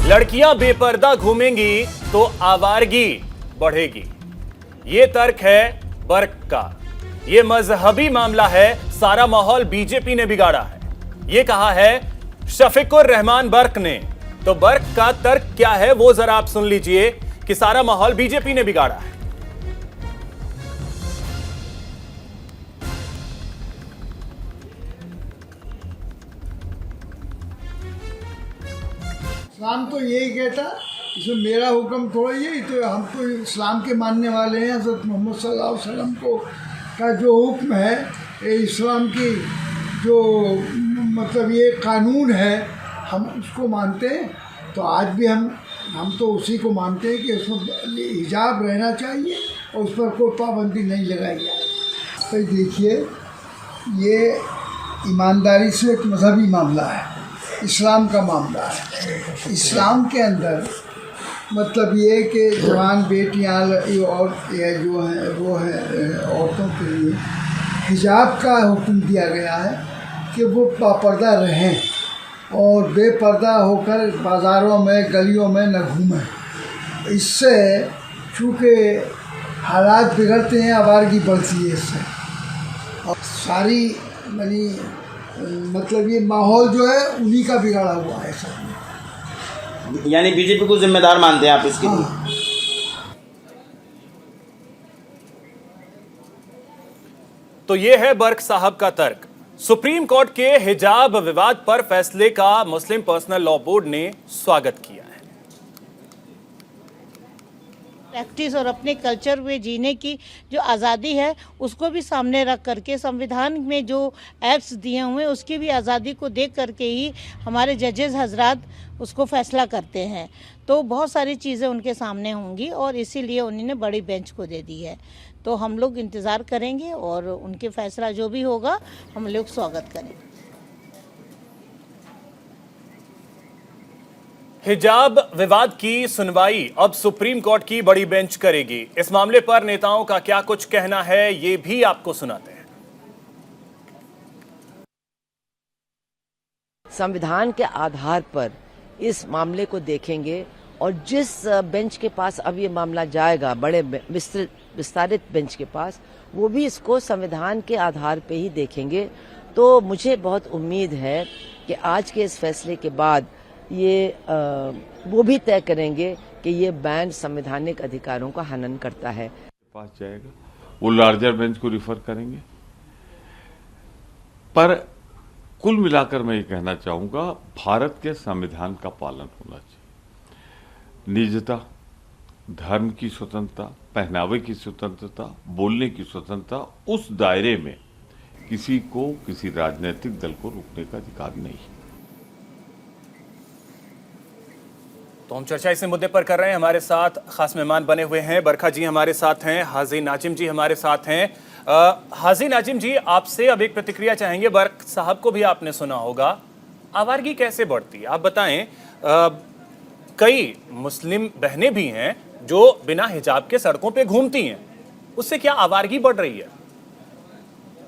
[SPEAKER 1] लड़कियां बेपर्दा घूमेंगी तो आवारगी बढ़ेगी, ये तर्क है बर्क का। ये मजहबी मामला है, सारा माहौल बीजेपी ने बिगाड़ा है, ये कहा है शफीकुर रहमान बर्क ने। तो बर्क का तर्क क्या है वो जरा आप सुन लीजिए कि सारा माहौल बीजेपी ने बिगाड़ा है।
[SPEAKER 10] इस्लाम तो यही कहता, इसमें मेरा हुक्म थोड़ा ही, तो हम तो इस्लाम के मानने वाले हैं। हज़रत मोहम्मद सल्लल्लाहु अलैहि वसल्लम को का जो हुक्म है, ये इस्लाम की जो मतलब ये कानून है, हम उसको मानते हैं। तो आज भी हम तो उसी को मानते हैं कि उसमें हिजाब रहना चाहिए और उस पर कोई पाबंदी नहीं लगाई जाए। तो देखिए, ये ईमानदारी से एक मजहबी मामला है, इस्लाम का मामला है। इस्लाम के अंदर मतलब ये कि जवान बेटियां और ये जो है वो है औरतों के लिए हिजाब का हुक्म दिया गया है कि वो बापर्दा रहें और बेपर्दा होकर बाज़ारों में गलियों में न घूमें। इससे चूँकि हालात बिगड़ते हैं, आवारगी बढ़ती है इससे, और सारी मतलब ये माहौल जो है उन्हीं का बिगाड़ा हुआ है सब।
[SPEAKER 6] यानी बीजेपी को जिम्मेदार मानते हैं आप इसके लिए?
[SPEAKER 10] हाँ।
[SPEAKER 1] तो ये है बर्क साहब का तर्क। सुप्रीम कोर्ट के हिजाब विवाद पर फैसले का मुस्लिम पर्सनल लॉ बोर्ड ने स्वागत किया है।
[SPEAKER 11] प्रैक्टिस और अपने कल्चर में जीने की जो आज़ादी है उसको भी सामने रख करके संविधान में जो एक्ट्स दिए हुए हैं उसकी भी आज़ादी को देख करके ही हमारे जजेस हजरात उसको फैसला करते हैं। तो बहुत सारी चीज़ें उनके सामने होंगी और इसीलिए उन्होंने बड़ी बेंच को दे दी है। तो हम लोग इंतज़ार करेंगे और उनके फैसला जो भी होगा हम लोग स्वागत करेंगे।
[SPEAKER 1] हिजाब विवाद की सुनवाई अब सुप्रीम कोर्ट की बड़ी बेंच करेगी। इस मामले पर नेताओं का क्या कुछ कहना है ये भी आपको सुनाते हैं।
[SPEAKER 12] संविधान के आधार पर इस मामले को देखेंगे और जिस बेंच के पास अब ये मामला जाएगा, बड़े विस्तारित बेंच के पास, वो भी इसको संविधान के आधार पे ही देखेंगे। तो मुझे बहुत उम्मीद है कि आज के इस फैसले के बाद ये वो भी तय करेंगे कि ये बैन संवैधानिक अधिकारों का हनन करता है।
[SPEAKER 13] पास जाएगा, वो लार्जर बेंच को रिफर करेंगे। पर कुल मिलाकर मैं ये कहना चाहूंगा, भारत के संविधान का पालन होना चाहिए। निजता, धर्म की स्वतंत्रता, पहनावे की स्वतंत्रता, बोलने की स्वतंत्रता, उस दायरे में किसी को किसी राजनीतिक दल को रोकने का अधिकार नहीं।
[SPEAKER 1] तो हम चर्चा इस मुद्दे पर कर रहे हैं। हमारे साथ खास मेहमान बने हुए हैं, बरखा जी हमारे साथ हैं, हाजी नाजिम जी हमारे साथ हैं। हाजी नाजिम जी, आपसे अब एक प्रतिक्रिया चाहेंगे। बर्क साहब को भी आपने सुना होगा, आवारगी कैसे बढ़ती है आप बताएं। कई मुस्लिम बहनें भी हैं जो बिना हिजाब के सड़कों पे घूमती हैं, उससे क्या आवारगी बढ़ रही है?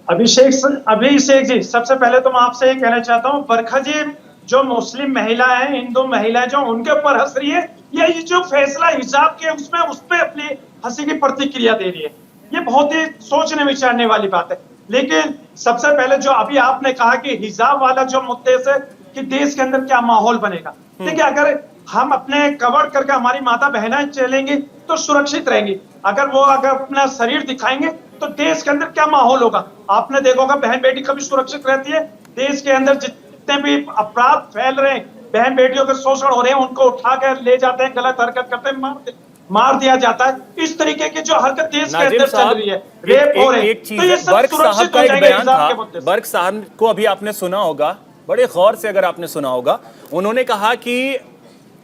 [SPEAKER 7] अभिषेक जी, सबसे पहले तो मैं आपसे ये कहना चाहता हूँ, बरखा जी जो मुस्लिम महिला है, हिंदू महिला जो उनके ऊपर हंस रही है, या ये जो फैसला हिजाब के उसमें उस पर अपनी हंसी की प्रतिक्रिया दे रही है, ये बहुत ही सोचने विचारने वाली बात है। लेकिन सबसे पहले जो अभी आपने कहा कि हिजाब वाला जो मुद्दे से कि देश के अंदर क्या माहौल बनेगा, देखिए अगर हम अपने कवर करके हमारी माता बहनें चलेंगी तो सुरक्षित रहेंगी। अगर अपना शरीर दिखाएंगे तो देश के अंदर क्या माहौल होगा। आपने देखा होगा बहन बेटी कभी सुरक्षित रहती है। देश के अंदर जितने भी अपराध फैल रहे हैं, बहन बेटियों के शोषण हो रहे हैं, उनको उठा कर ले जाते हैं, गलत हरकत करते हैं, मार दिया जाता है। इस तरीके की जो हरकत देश के अंदर चल रही है, रेप हो रहे हैं, तो ये सब सुरक्षित हो जाएंगे हिजाब के मुद्दे से।
[SPEAKER 1] बर्क साहब को अभी आपने सुना होगा, बड़े गौर से अगर आपने सुना होगा, उन्होंने कहा कि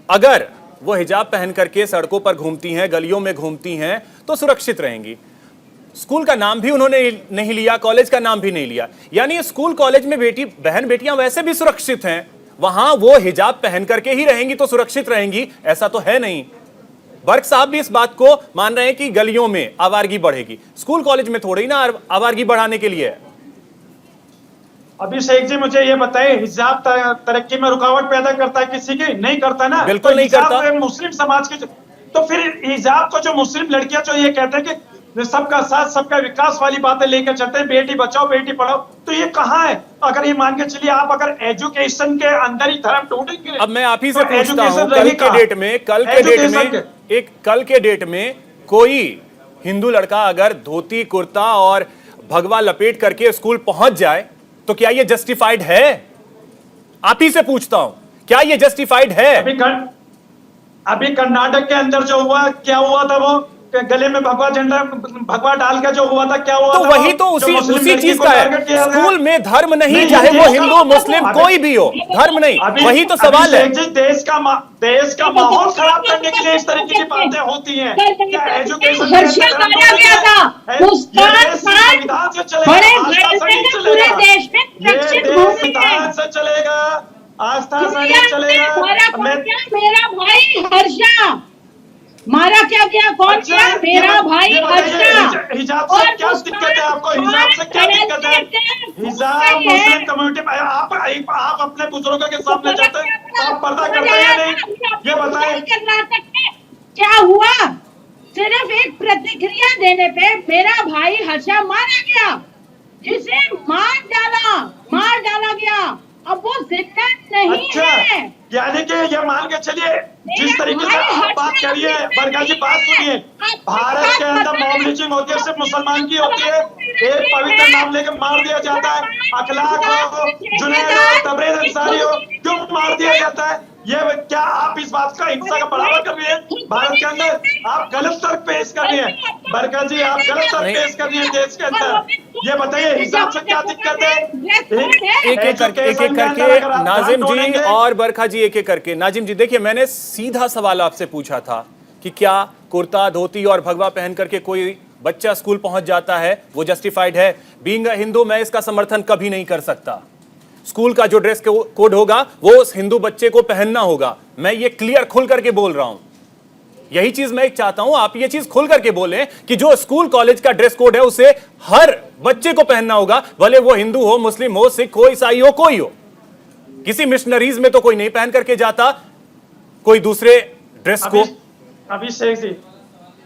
[SPEAKER 1] अगर वो हिजाब पहन करके सड़कों पर घूमती हैं, गलियों में घूमती हैं तो सुरक्षित रहेंगी। स्कूल का नाम भी उन्होंने नहीं लिया, कॉलेज का नाम भी नहीं लिया। यानी स्कूल कॉलेज में बहन बेटियां वैसे भी सुरक्षित हैं, वहां वो हिजाब पहन करके ही रहेंगी तो सुरक्षित रहेंगी, ऐसा तो है नहीं। बर्क साहब भी इस बात को मान रहे हैं कि गलियों में आवारगी बढ़ेगी, स्कूल कॉलेज में थोड़ी ना आवारगी बढ़ाने के लिए है।
[SPEAKER 7] अभिषेक जी मुझे ये बताइए, हिजाब तरक्की में रुकावट पैदा करता है किसी की? नहीं करता ना।
[SPEAKER 1] बिल्कुल नहीं करता।
[SPEAKER 7] मुस्लिम समाज के तो फिर हिजाब को जो मुस्लिम लड़कियां जो ये कहते हैं कि सबका साथ सबका विकास वाली बातें लेकर चलते हैं, बेटी बचाओ बेटी पढ़ाओ, तो ये कहाँ है? अगर ये मान के चलिए आप अगर एजुकेशन के अंदर ही धर्म ढूंढेंगे।
[SPEAKER 1] अब मैं आप ही से पूछता हूं, कल के डेट में कोई हिंदू लड़का अगर धोती कुर्ता और भगवा लपेट करके स्कूल पहुंच जाए तो क्या ये जस्टिफाइड है? आप ही से पूछता हूं, क्या ये जस्टिफाइड है?
[SPEAKER 7] अभी कर्नाटक के अंदर जो हुआ, क्या हुआ था? वो गले में भगवा डाल के जो हुआ था, क्या हुआ
[SPEAKER 1] तो
[SPEAKER 7] था?
[SPEAKER 1] वही तो उसी चीज का है। स्कूल में धर्म नहीं, चाहे वो हिंदू मुस्लिम कोई भी हो, धर्म नहीं, वही तो सवाल है।
[SPEAKER 7] देश का माहौल खराब करने के लिए इस तरीके की बातें होती हैं। क्या एजुकेशन संविधान से चलेगा, आस्था से नहीं चलेगा।
[SPEAKER 4] मेरा भाई हर्षा मारा क्या किया? कौन किया? मेरा भाई हर्षा।
[SPEAKER 7] हिजाब से क्या दिक्कत है आपको? हिजाब से क्या दिक्कत है? हिजाब मुस्लिम कम्युनिटी में आप अपने बुजुर्गों के सामने जाते हैं, आप पर्दा करते हैं या नहीं? ये बताएं।
[SPEAKER 4] कर्नाटक में क्या हुआ? सिर्फ एक प्रतिक्रिया देने पे मेरा भाई हर्षा मारा गया, जिसे मार डाला गया। अब वो जिंदा नहीं है।
[SPEAKER 7] यानी कि ये मान के चलिए, जिस तरीके से आप बात करिए, बरका जी बात सुनिए, भारत के अंदर मॉब लिंचिंग होती है, सिर्फ मुसलमान की होती है, एक पवित्र नाम लेकर मार दिया जाता है। अखलाक हो, जुनैद हो, तबरेज अंसारी हो, क्यों मार दिया जाता है? ये क्या आप इस बात का हिंसा का बढ़ावा कर रही है भारत के अंदर? आप गलत तर्क पेश कर रही है बरका जी, आप गलत तर्क पेश कर रही है देश के अंदर। ये बताइए हिसाब से क्या दिक्कत है?
[SPEAKER 1] एक एक करके नाजिम जी और बरखा जी एक एक करके। नाजिम जी देखिए, मैंने सीधा सवाल आपसे पूछा था कि क्या कुर्ता धोती और भगवा पहन करके कोई बच्चा स्कूल पहुंच जाता है वो जस्टिफाइड है? बीइंग अ हिंदू मैं इसका समर्थन कभी नहीं कर सकता। स्कूल का जो ड्रेस कोड होगा वो उस हिंदू बच्चे को पहनना होगा। मैं ये क्लियर खुल करके बोल रहा हूं, यही चीज मैं चाहता हूं, आप ये चीज खुल करके बोलें कि जो स्कूल कॉलेज का ड्रेस कोड है उसे हर बच्चे को पहनना होगा, भले वो हिंदू हो, मुस्लिम हो, सिख हो, ईसाई हो, कोई हो। किसी मिशनरीज में तो कोई नहीं पहन करके जाता कोई दूसरे ड्रेस को।
[SPEAKER 7] अभिषेक जी,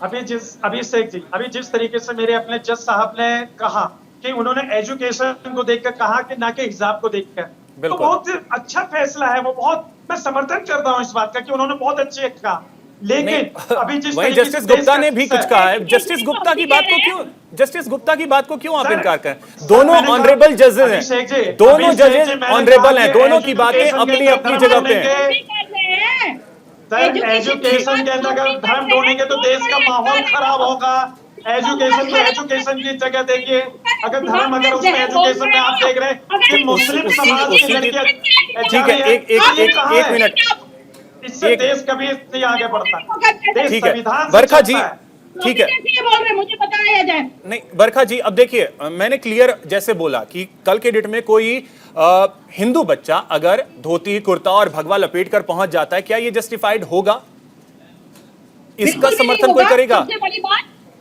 [SPEAKER 7] अभी जिस तरीके से मेरे अपने जज साहब ने कहा कि उन्होंने एजुकेशन को देखकर कहा कि ना कि हिजाब को देखकर, तो बहुत अच्छा फैसला है वो। बहुत मैं समर्थन करता हूं इस बात का कि उन्होंने बहुत अच्छे कहा। लेकिन अभी जिस
[SPEAKER 1] वही जस्टिस गुप्ता ने भी कुछ कहा है। जस्टिस गुप्ता की बात को क्यों आप इनकार करें? दोनों ऑनरेबल जजेस हैं, दोनों जजेस ऑनरेबल हैं, दोनों की बातें अपनी अपनी जगह पे हैं।
[SPEAKER 7] एजुकेशन के अंदर अगर धर्म ढूंढेंगे तो देश का माहौल खराब होगा। एजुकेशन की जगह देखिए, अगर धर्म अगर उसमें एजुकेशन में आप देख रहे हैं कि मुस्लिम समाज की लड़कियां,
[SPEAKER 1] ठीक है, एक मिनट,
[SPEAKER 7] इससे देश कभी नहीं आगे बढ़ता।
[SPEAKER 1] ठीक है बरखा जी, ठीक है,
[SPEAKER 4] बोल रहे मुझे बताया जाए।
[SPEAKER 1] नहीं बरखा जी, अब देखिए मैंने क्लियर जैसे बोला कि कल के डेट में कोई हिंदू बच्चा अगर धोती कुर्ता और भगवा लपेट कर पहुंच जाता है, क्या ये जस्टिफाइड होगा? इसका समर्थन कोई करेगा?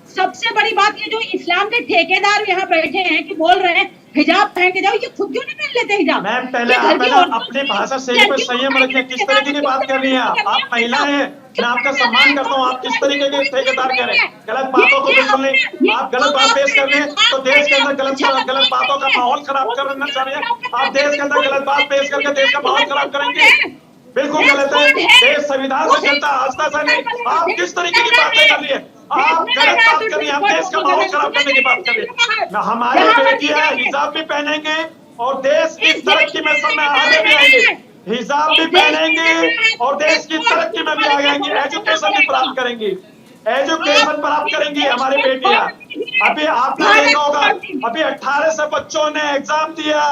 [SPEAKER 4] सबसे बड़ी बात ये जो इस्लाम के ठेकेदार यहाँ बैठे हैं कि बोल रहे हैं हिजाब पहन के जाओ, ये खुद क्यों नहीं पहन लेते हिजाब?
[SPEAKER 7] मैम पहले अपने भाषा शैली पर संयम रखिए। किस तरीके की बात कर रही हैं आप महिला हैं, मैं आपका सम्मान करता हूँ, आप किस तरीके के ठेकेदार कह रहे हैं? गलत बातों को बिल्कुल नहीं, आप गलत बात पेश कर रहे हैं तो देश के अंदर गलत बातों का माहौल खराब करना चाह रहे हैं। आप देश के अंदर गलत बात पेश करके देश का माहौल खराब करेंगे, बिल्कुल गलत है। देश संविधान से चलता है, आस्था से नहीं। आप किस तरीके की बातें कर रही है? आप गलत बात कर रही हैं, आप देश का माहौल खराब करने की बात कर रही है। हमारी बेटियां हिजाब भी पहनेंगे और देश की तरक्की में सब में आगे भी आएंगे। हिजाब भी पहनेंगे और देश की तरक्की में भी आगे आएंगे। एजुकेशन भी प्राप्त करेंगी, एजुकेशन प्राप्त करेंगी हमारी बेटियां। अभी आपने देखा होगा, अभी 18 से बच्चों ने एग्जाम दिया,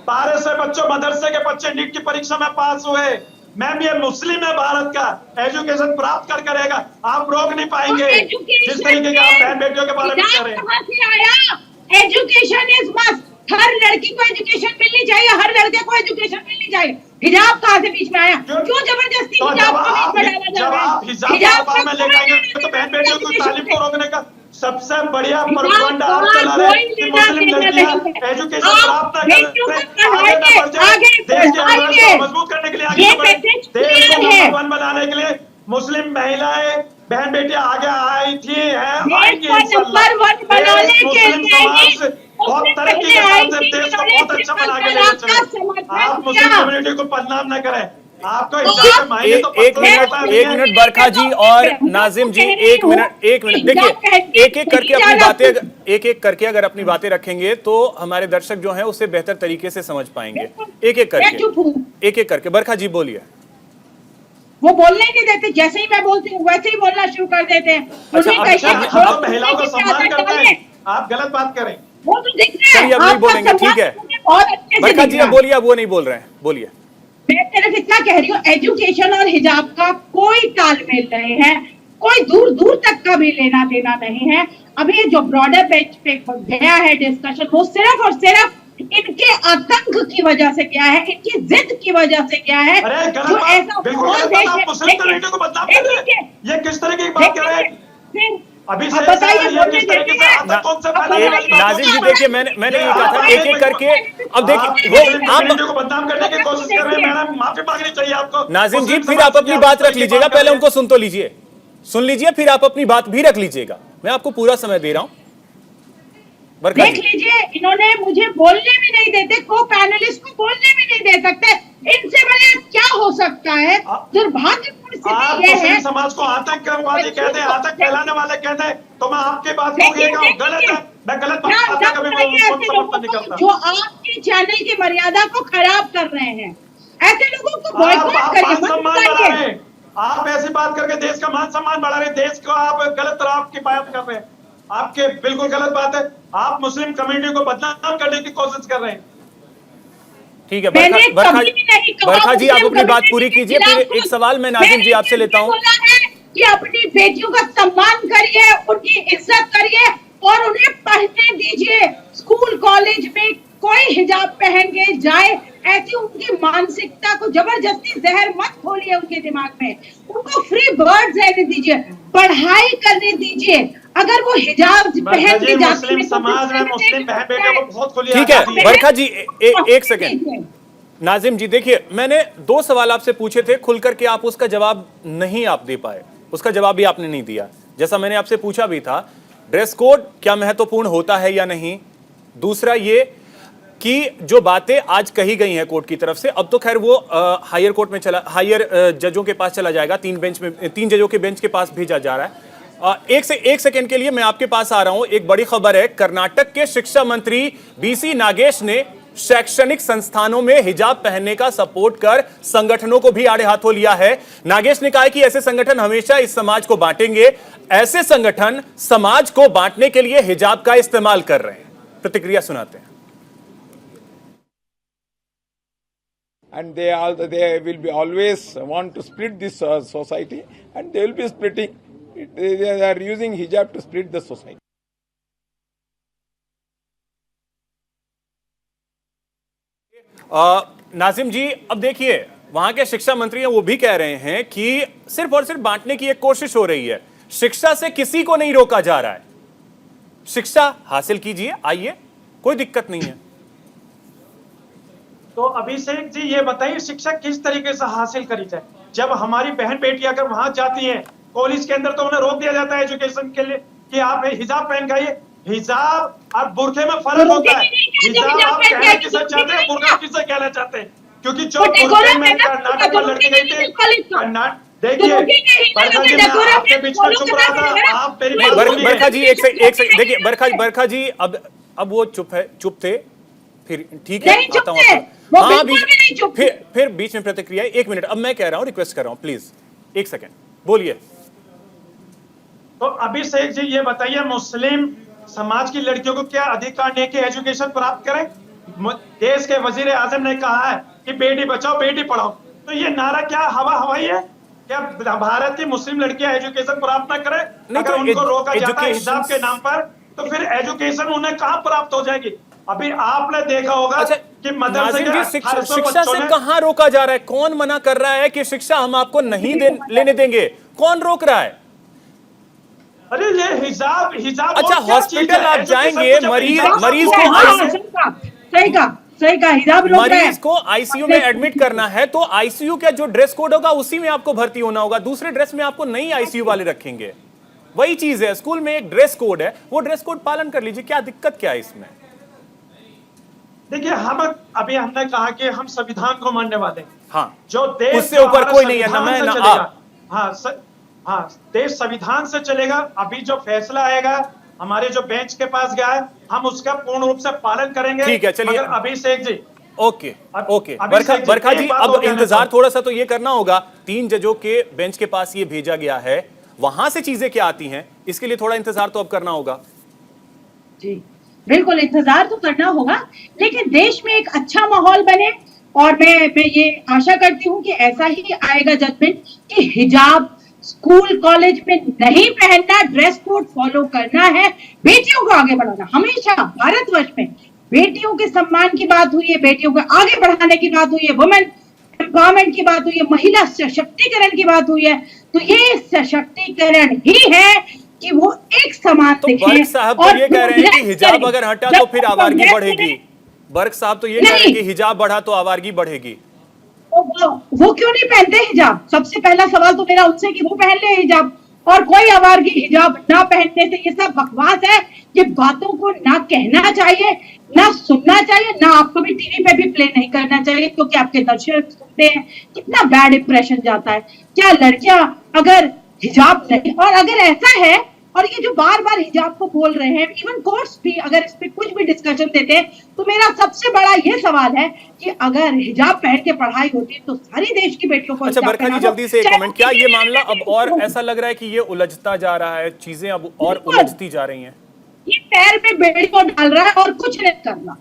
[SPEAKER 7] 12 से बच्चों मदरसे के बच्चे नीट की परीक्षा में पास हुए। मैम ये मुस्लिम है भारत का, एजुकेशन प्राप्त कर करेगा, आप रोक नहीं पाएंगे जिस तरीके के आप बहन बेटियों के बारे में कह रहे हैं।
[SPEAKER 4] कहां से आया? एजुकेशन इज मस्ट, हर लड़की को एजुकेशन मिलनी चाहिए, हर लड़के को एजुकेशन मिलनी चाहिए। हिजाब कहां से बीच में आया? क्यों जबरदस्ती
[SPEAKER 7] तो
[SPEAKER 4] हिजाब को बीच में डाला जा रहा है?
[SPEAKER 7] आप हिजाब में लेकर आएंगे तो बहन बेटियों की तालीम को रोकने का सबसे बढ़िया प्रोपेगेंडा आप चला रहे हैं कि मुस्लिम लड़कियां एजुकेशन प्राप्त न करें, आगे बढ़ जाए, देश के अर्थव्यवस्था को मजबूत करने के लिए आगे बढ़े, देश को नंबर 1 बनाने के लिए मुस्लिम महिलाएं बहन बेटियां आगे आई थी हैं, आएंगी इंशाअल्लाह। मुस्लिम समाज बहुत तरक्की के साथ देश को बहुत अच्छा बना के लेके चले। आप मुस्लिम कम्युनिटी को बदनाम न करें। आपको
[SPEAKER 1] एक मिनट बरखा जी और नाजिम जी, एक मिनट देखिए, एक एक करके अपनी बातें, एक एक करके अगर अपनी बातें रखेंगे तो हमारे दर्शक जो हैं उससे बेहतर तरीके से समझ पाएंगे। एक एक करके बरखा जी बोलिए।
[SPEAKER 4] वो बोलने नहीं देते, जैसे ही मैं बोलती हूँ वैसे ही बोलना शुरू कर देते हैं।
[SPEAKER 7] अच्छा, महिलाओं को सम्मान करते हैं, आप गलत बात करें।
[SPEAKER 4] वो तो दिख रहा है,
[SPEAKER 1] अब नहीं बोलेंगे, ठीक है बरखा जी, अब बोलिए, अब वो नहीं बोल रहे हैं, बोलिए।
[SPEAKER 4] मैं सिर्फ इतना कह रही हूँ, एजुकेशन और हिजाब का कोई तालमेल नहीं है, कोई दूर दूर तक का भी लेना देना नहीं है। अभी जो ब्रॉडर बेंच पे गया है डिस्कशन, वो सिर्फ और सिर्फ इनके आतंक की वजह से क्या है, इनकी जिद की वजह से क्या है, जो ऐसा
[SPEAKER 7] ये किस तरह की बात कर रहे हैं? अभी
[SPEAKER 4] बताइए
[SPEAKER 1] नाजिम जी, देखिए मैंने ये कहा था एक एक करके। अब देखिए वो आप
[SPEAKER 7] को बदनाम करने की कोशिश कर रहे हैं, मैडम माफी मांगनी चाहिए आपको।
[SPEAKER 1] नाजिम जी, फिर आप अपनी बात रख लीजिएगा, पहले उनको सुन तो लीजिए, सुन लीजिए, फिर आप अपनी बात भी रख लीजिएगा। मैं आपको पूरा समय दे रहा हूं।
[SPEAKER 4] देख लीजिए, इन्होंने मुझे बोलने भी नहीं देते, को पैनलिस्ट को बोलने भी नहीं दे सकते। इनसे बड़े क्या हो सकता है? दुर्भाग्यपूर्ण स्थिति यह है।
[SPEAKER 7] समाज को आतंकवादी कहते हैं, आतंक फैलाने वाले कहते हैं, तो मैं आपके बात को गलत है, मैं गलत बात कभी नहीं करता।
[SPEAKER 4] जो आपकी चैनल की मर्यादा को खराब कर रहे हैं, ऐसे लोगों को बॉयकॉट करिए।
[SPEAKER 7] आप ऐसी बात करके देश का मान सम्मान बढ़ा रहे हैं, देश को आप गलत तरह की बात कर रहे हैं, आपके बिल्कुल गलत बात है। आप मुस्लिम कम्युनिटी को बदनाम करने की कोशिश कर रहे हैं।
[SPEAKER 1] ठीक है बरखा जी, आप अपनी बात पूरी कीजिए, फिर एक सवाल मैं नाजिम जी आपसे लेता हूँ
[SPEAKER 4] कि अपनी बेटियों का सम्मान करिए, उनकी इज्जत करिए और उन्हें पढ़ने दीजिए। स्कूल कॉलेज में कोई हिजाब पहन के जाए, ऐसी उनकी मानसिकता को जबरदस्ती जहर मत खोलिए उनके दिमाग में। उनको फ्री बर्ड्स रहने दीजिए, पढ़ाई करने दीजिए। अगर वो हिजाब पहन के जाते हैं,
[SPEAKER 7] समाज में मुस्लिम बहन बेटियों को बहुत खुली।
[SPEAKER 1] ठीक है बरखा जी, एक सेकंड। नाजिम जी, देखिए मैंने 2 सवाल आपसे पूछे थे, खुल करके आप उसका जवाब नहीं आप दे पाए, उसका जवाब भी आपने नहीं दिया। जैसा मैंने आपसे पूछा भी था, ड्रेस कोड क्या महत्वपूर्ण होता है या नहीं। दूसरा ये कि जो बातें आज कही गई हैं कोर्ट की तरफ से, अब तो खैर वो हायर कोर्ट में चला, हायर जजों के पास चला जाएगा, 3 जजों के बेंच के पास भेजा जा रहा है। एक सेकंड के लिए मैं आपके पास आ रहा हूं। एक बड़ी खबर है, कर्नाटक के शिक्षा मंत्री बीसी नागेश ने शैक्षणिक संस्थानों में हिजाब पहनने का सपोर्ट कर संगठनों को भी आड़े हाथों लिया है। नागेश ने कहा है कि ऐसे संगठन हमेशा इस समाज को बांटेंगे, ऐसे संगठन समाज को बांटने के लिए हिजाब का इस्तेमाल कर रहे हैं। प्रतिक्रिया सुनाते हैं।
[SPEAKER 14] And they will be always want to split this society, and they will be splitting. They are using hijab to split the society.
[SPEAKER 1] Nazim जी, अब देखिए वहां के शिक्षा मंत्री हैं, वो भी कह रहे हैं कि सिर्फ और सिर्फ बांटने की एक कोशिश हो रही है, शिक्षा से किसी को नहीं रोका जा रहा है। शिक्षा हासिल कीजिए, आइए, कोई दिक्कत नहीं है।
[SPEAKER 7] तो अभिषेक जी ये बताइए, शिक्षा किस तरीके से हासिल करी जाए? जब हमारी बहन बेटियां अगर वहां जाती हैं कॉलेज के अंदर, तो उन्हें रोक दिया जाता है एजुकेशन के लिए कि आप हिजाब पहन के आइए। हिजाब और बुर्के में फर्क होता है। हिजाब आप कहना किसे चाहते हैं, बुर्का किसे कहना चाहते हैं? क्योंकि जो बुर्के में कर्नाटक में लड़की गई थी, देखिए आपके बीच में चुप रहा था, आप मेरी
[SPEAKER 1] बरखा जी एक से देखिए बरखा जी, अब वो चुप थे, फिर ठीक है, आता हूं। हाँ, फिर बीच में प्रतिक्रिया। 1 मिनट, अब मैं कह रहा हूं, रिक्वेस्ट कर रहा हूं, प्लीज 1 सेकंड बोलिए।
[SPEAKER 7] तो अभिषेक जी ये बताइए, मुस्लिम समाज की लड़कियों को क्या अधिकार नहीं कि एजुकेशन प्राप्त करें? देश के वजीर आजम ने कहा है कि बेटी बचाओ बेटी पढ़ाओ, तो ये नारा क्या हवा हवाई है? क्या भारत की मुस्लिम लड़कियां एजुकेशन प्राप्त न करें? अगर उनको रोका जाता है हिजाब के नाम पर, तो फिर एजुकेशन उन्हें कहाँ प्राप्त हो जाएगी? अभी आपने देखा होगा कि मदरसे के 800
[SPEAKER 1] शिक्षा से कहाँ रोका जा रहा है? कौन मना कर रहा है कि शिक्षा हम आपको नहीं लेने देंगे? कौन रोक रहा है?
[SPEAKER 7] अरे ये हिजाब
[SPEAKER 1] अच्छा, हॉस्पिटल आप जाएंगे, मरीज
[SPEAKER 4] सही कहा, हिजाब रोक रहा है।
[SPEAKER 1] मरीज को आईसीयू में एडमिट करना है तो आईसीयू का जो ड्रेस कोड होगा उसी में आपको भर्ती होना होगा, दूसरे ड्रेस में आपको नहीं आईसीयू वाले रखेंगे। वही चीज है, स्कूल में एक ड्रेस कोड है, वो ड्रेस कोड पालन कर लीजिए, क्या दिक्कत क्या है इसमें?
[SPEAKER 7] देखिए, हमने कहा कि हम संविधान को मानने वाले हैं।
[SPEAKER 1] हाँ,
[SPEAKER 7] जो देश
[SPEAKER 1] उससे ऊपर कोई नहीं है, ना मैं ना आप।
[SPEAKER 7] हाँ, देश संविधान से चलेगा। अभी जो फैसला आएगा हमारे जो बेंच के पास गया है, हम उसका पूर्ण रूप से पालन करेंगे।
[SPEAKER 1] ठीक है, चलिए।
[SPEAKER 7] मगर अभिषेक जी,
[SPEAKER 1] ओके, बरखा जी, अब इंतजार थोड़ा सा तो ये करना होगा, 3 जजों के बेंच के पास ये भेजा गया है, वहां से चीजें क्या आती हैं, इसके लिए थोड़ा इंतजार तो अब करना होगा।
[SPEAKER 4] जी बिल्कुल, इंतजार तो करना होगा, लेकिन देश में एक अच्छा माहौल बने, और मैं ये आशा करती हूँ कि ऐसा ही आएगा जजमेंट कि हिजाब स्कूल कॉलेज में नहीं पहनना, ड्रेस कोड फॉलो करना है, बेटियों को आगे बढ़ाना। हमेशा भारतवर्ष में बेटियों के सम्मान की बात हुई है, बेटियों को आगे बढ़ाने की बात हुई है, वुमेन एम्पावरमेंट की बात हुई है, महिला सशक्तिकरण की बात हुई है। तो ये सशक्तिकरण ही है कि वो एक समान
[SPEAKER 1] दिखे। साहब तो ये कह रहे हैं कि हिजाब अगर हटा तो फिर आवारगी बढ़ेगी। बर्क साहब तो ये कह रहे हैं कि हिजाब बढ़ा तो आवारगी बढ़ेगी।
[SPEAKER 4] वो क्यों नहीं पहनते हिजाब? सबसे पहला सवाल तो मेरा उनसे कि वो पहन ले हिजाब, और कोई आवारगी हिजाब ना पहनने से, ये सब बकवास है। ये बातों को ना कहना चाहिए, ना सुनना चाहिए, ना आपको भी टीवी पे भी प्ले नहीं करना चाहिए, क्योंकि आपके दर्शक सुनते हैं, कितना बैड इंप्रेशन जाता है। क्या लड़कियां अगर हिजाब नहीं, और अगर ऐसा है, और ये जो बार बार हिजाब को बोल रहे हैं, इवन कोर्ट्स भी अगर इस पे कुछ भी डिस्कशन देते हैं, तो मेरा सबसे बड़ा ये सवाल है कि अगर हिजाब पहन के पढ़ाई होती तो सारी देश की बेटियों को।
[SPEAKER 1] अच्छा बरखा जी, जल्दी से एक कमेंट, क्या ये मामला अब और ऐसा लग रहा है कि ये उलझता जा रहा है, चीजें अब और उलझती जा रही हैं?
[SPEAKER 4] ये पैर में बेड़ी को डाल रहा है और कुछ नहीं कर रहा,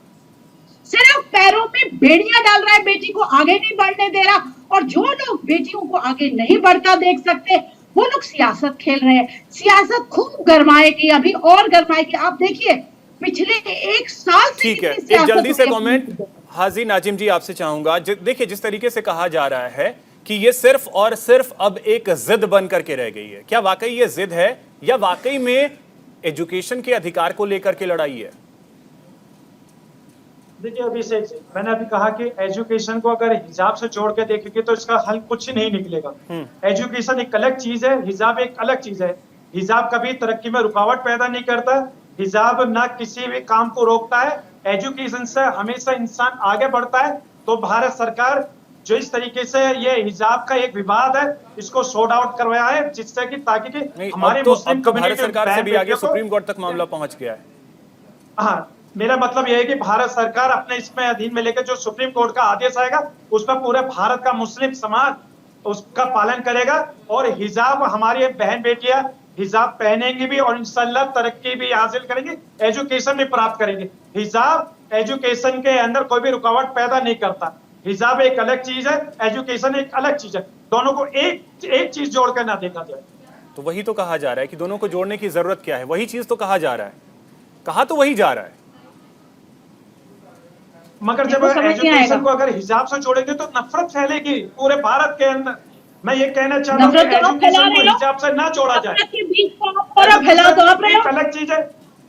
[SPEAKER 4] सिर्फ पैरों में बेड़ियां डाल रहा है, बेटी को आगे नहीं बढ़ने दे रहा। और जो लोग बेटियों को आगे नहीं बढ़ता देख सकते, वो लोग सियासत खेल रहे हैं। सियासत खूब गरमाएगी, अभी और गरमाएगी। आप देखिए पिछले 1 साल से।
[SPEAKER 1] ठीक है, एक जल्दी से कमेंट हाजी नाजिम जी आपसे चाहूंगा। देखिए, जिस तरीके से कहा जा रहा है कि ये सिर्फ और सिर्फ अब एक जिद बन करके रह गई है, क्या वाकई ये जिद है या वाकई में एजुकेशन के अधिकार को लेकर के लड़ाई है?
[SPEAKER 7] देखिए अभिषेक जी, मैंने अभी कहा कि एजुकेशन को अगर हिजाब से जोड़ के देखेंगे तो इसका हल कुछ नहीं निकलेगा। एजुकेशन एक अलग चीज है, हिजाब एक अलग चीज है। हिजाब कभी तरक्की में रुकावट पैदा नहीं करता, हिजाब ना किसी भी काम को रोकता है। एजुकेशन से हमेशा इंसान आगे बढ़ता है। तो भारत सरकार जो इस तरीके से ये हिजाब का एक विवाद है, इसको सॉर्ट आउट करवाया है, जिससे कि ताकि हमारी मुस्लिम कम्युनिटी,
[SPEAKER 1] भारत सरकार से भी आगे सुप्रीम कोर्ट तक मामला पहुंच गया है।
[SPEAKER 7] हाँ, मेरा मतलब यह है कि भारत सरकार अपने इसमें अधीन में लेकर जो सुप्रीम कोर्ट का आदेश आएगा, उस पर पूरे भारत का मुस्लिम समाज उसका पालन करेगा। और हिजाब, हमारी बहन बेटियां हिजाब पहनेंगी भी और इंशाल्लाह तरक्की भी हासिल करेंगी, एजुकेशन भी प्राप्त करेंगे। हिजाब एजुकेशन के अंदर कोई भी रुकावट पैदा नहीं करता। हिजाब एक अलग चीज है, एजुकेशन एक अलग चीज है। दोनों को एक चीज जोड़कर ना देखा जाए।
[SPEAKER 1] तो वही तो कहा जा रहा है कि दोनों को जोड़ने की जरूरत क्या है, वही चीज तो कहा जा रहा है, कहा तो वही जा रहा है।
[SPEAKER 7] मगर जब एजुकेशन को अगर हिजाब से जोड़ेंगे तो नफरत फैलेगी पूरे भारत के अंदर। मैं ये कहना चाहता हूँ कि एजुकेशन को हिजाब से ना जोड़ा जाए। अलग चीज है।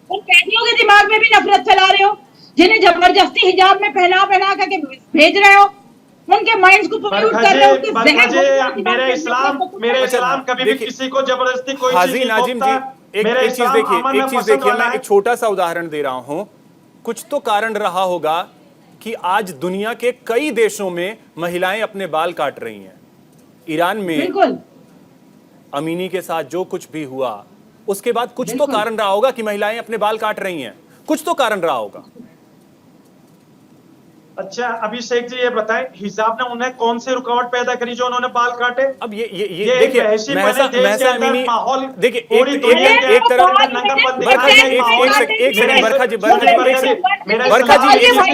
[SPEAKER 4] बेटियों के दिमाग में भी नफरत फैला रहे हो, जिन्हें जबरदस्ती हिजाब में पहना करके भेज रहे हो, उनके माइंड्स को पोल्यूट कर रहे हो।
[SPEAKER 7] मेरे इस्लाम कभी भी किसी को जबरदस्ती कोई चीज नहीं
[SPEAKER 1] नाजिम जी, एक चीज देखिए, मैं एक छोटा सा उदाहरण दे रहा हूं। कुछ तो कारण रहा होगा कि आज दुनिया के कई देशों में महिलाएं अपने बाल काट रही हैं। ईरान में अमीनी के साथ जो कुछ भी हुआ, उसके बाद कुछ तो कारण रहा होगा कि महिलाएं अपने बाल काट रही हैं, कुछ तो कारण रहा होगा।
[SPEAKER 7] अच्छा अभिषेक जी ये बताएं, हिजाब ने उन्हें कौन सी रुकावट पैदा करी जो उन्होंने बाल काटे?
[SPEAKER 1] अब ये देखिए
[SPEAKER 7] माहौल
[SPEAKER 1] देखिए एक तरफ बरखा जी एक सेकंड बरखा जी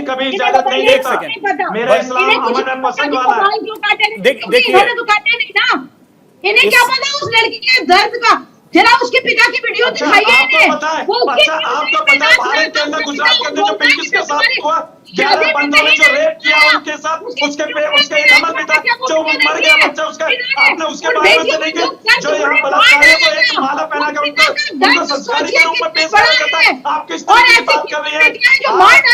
[SPEAKER 7] कभी इजाजत नहीं
[SPEAKER 1] एक सेकंड
[SPEAKER 7] मेरा इस्लाम अमन और पसंद वाला है।
[SPEAKER 1] देखिए
[SPEAKER 4] इन्हें क्या पता उस लड़की के दर्द का? जरा उसके पिता की वीडियो दिखाइए इन्हें।
[SPEAKER 7] आपको पता है भारत के अंदर गुजरात के अंदर जो पेंटिस के साथ हुआ, 11 बंदों ने जो रेप किया उनके साथ, उसके एक अमल भी था, जो मर गया बच्चा उसका, आपने उसके बारे में नहीं किया। जो यहाँ बलात्कारी को एक माला पहना के उनको संस्कारी के रूप में पेश किया जाता है। आप किस तरह की बात कर रही हैं?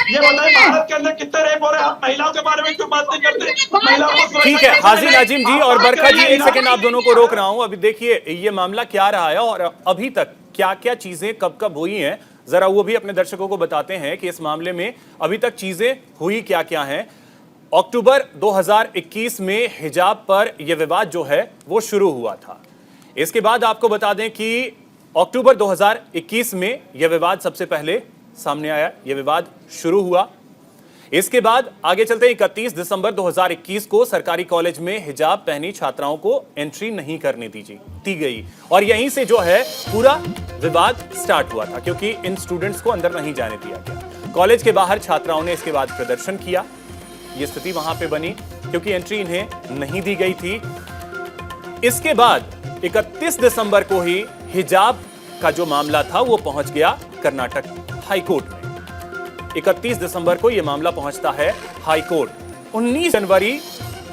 [SPEAKER 7] ये बताइए भारत के अंदर कितने रेप हो रहे हैं? आप महिलाओं के बारे में क्यों बात नहीं करते? महिलाओं को
[SPEAKER 1] ठीक है हाजी नाजिम जी और बरखा जी एक सेकंड आप दोनों को रोक रहा हूं। अभी देखिए ये मामला क्या रहा है और अभी तक क्या क्या चीजें कब कब हुई हैं, जरा वो भी अपने दर्शकों को बताते हैं कि इस मामले में अभी तक चीजें हुई क्या क्या हैं। अक्टूबर 2021 में हिजाब पर यह विवाद जो है वो शुरू हुआ था। इसके बाद आपको बता दें कि अक्टूबर 2021 में यह विवाद सबसे पहले सामने आया, यह विवाद शुरू हुआ। इसके बाद आगे चलते 31 दिसंबर 2021 को सरकारी कॉलेज में हिजाब पहनी छात्राओं को एंट्री नहीं करने दी गई और यहीं से जो है पूरा विवाद स्टार्ट हुआ था, क्योंकि इन स्टूडेंट्स को अंदर नहीं जाने दिया गया। कॉलेज के बाहर छात्राओं ने इसके बाद प्रदर्शन किया। यह स्थिति वहां पे बनी क्योंकि एंट्री इन्हें नहीं दी गई थी। इसके बाद 31 दिसंबर को ही हिजाब का जो मामला था वो पहुंच गया कर्नाटक हाईकोर्ट में। 31 दिसंबर को यह मामला पहुंचता है हाईकोर्ट। 19 जनवरी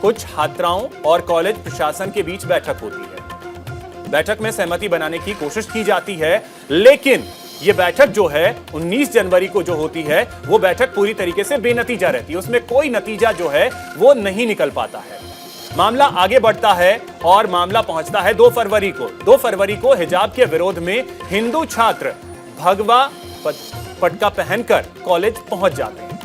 [SPEAKER 1] को छात्राओं और कॉलेज प्रशासन के बीच बैठक होती है। बैठक में सहमति बनाने की कोशिश की जाती है, लेकिन यह बैठक जो है 19 जनवरी को जो होती है वो बैठक पूरी तरीके से बेनतीजा रहती है। उसमें कोई नतीजा जो है वो नहीं निकल पाता है। मामला आगे बढ़ता है और मामला पहुंचता है 2 फरवरी को। 2 फरवरी को हिजाब के विरोध में हिंदू छात्र भगवा पटका पहनकर कॉलेज पहुंच जाते हैं।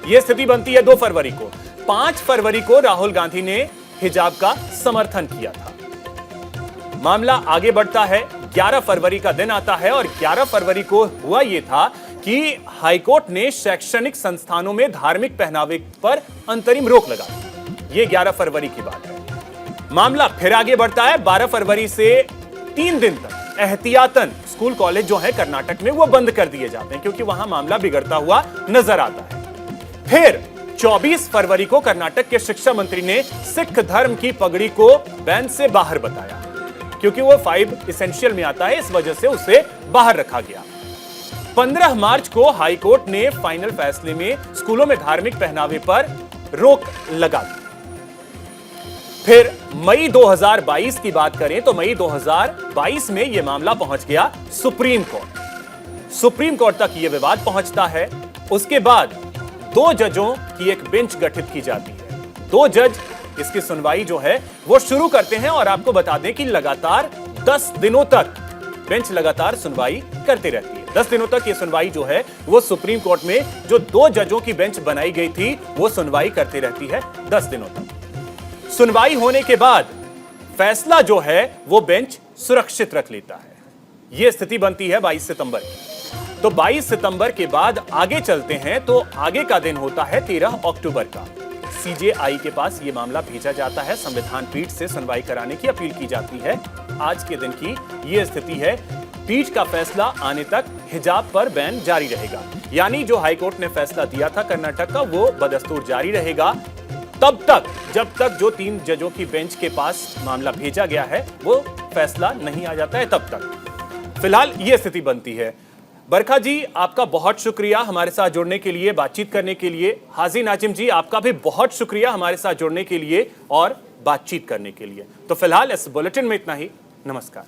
[SPEAKER 1] यह स्थिति बनती है 2 फरवरी को। 5 फरवरी को राहुल गांधी ने हिजाब का समर्थन किया था। मामला आगे बढ़ता है। 11 फरवरी का दिन आता है और 11 फरवरी को हुआ यह था कि हाईकोर्ट ने शैक्षणिक संस्थानों में धार्मिक पहनावे पर अंतरिम रोक लगा दी। यह 11 फरवरी की बात है। मामला फिर आगे बढ़ता है। 12 फरवरी से 3 दिन तक एहतियातन स्कूल कॉलेज जो है कर्नाटक में वो बंद कर दिए जाते हैं, क्योंकि वहां मामला बिगड़ता हुआ नजर आता है। फिर 24 फरवरी को कर्नाटक के शिक्षा मंत्री ने सिख धर्म की पगड़ी को बैन से बाहर बताया, क्योंकि वो 5 एसेंशियल में आता है, इस वजह से उसे बाहर रखा गया। 15 मार्च को हाईकोर्ट ने फाइनल फैसले में स्कूलों में धार्मिक पहनावे पर रोक लगा दी। फिर मई 2022 की बात करें तो मई 2022 में यह मामला पहुंच गया सुप्रीम कोर्ट। सुप्रीम कोर्ट तक यह विवाद पहुंचता है। उसके बाद 2 जजों की एक बेंच गठित की जाती है। 2 जज इसकी सुनवाई जो है वो शुरू करते हैं और आपको बता दें कि लगातार 10 दिनों तक बेंच लगातार सुनवाई करती रहती है। 10 दिनों तक यह सुनवाई जो है वो सुप्रीम कोर्ट में जो 2 जजों की बेंच बनाई गई थी वो सुनवाई करती रहती है 10 दिनों तक। सुनवाई होने के बाद फैसला जो है वो बेंच सुरक्षित रख लेता है। यह स्थिति बनती है 22 सितंबर की। तो 22 सितंबर के बाद आगे चलते हैं तो आगे का दिन होता है 13 अक्टूबर का। सीजेआई के पास यह मामला भेजा जाता है। संविधान पीठ से सुनवाई कराने की अपील की जाती है। आज के दिन की यह स्थिति है। पीठ का फैसला आने तक हिजाब पर बैन जारी रहेगा, यानी जो हाईकोर्ट ने फैसला दिया था कर्नाटक का वो बदस्तूर जारी रहेगा तब तक जब तक जो 3 जजों की बेंच के पास मामला भेजा गया है वो फैसला नहीं आ जाता है, तब तक फिलहाल ये स्थिति बनती है। बरखा जी आपका बहुत शुक्रिया हमारे साथ जुड़ने के लिए, बातचीत करने के लिए। हाजी नाजिम जी आपका भी बहुत शुक्रिया हमारे साथ जुड़ने के लिए और बातचीत करने के लिए। तो फिलहाल इस बुलेटिन में इतना ही। नमस्कार।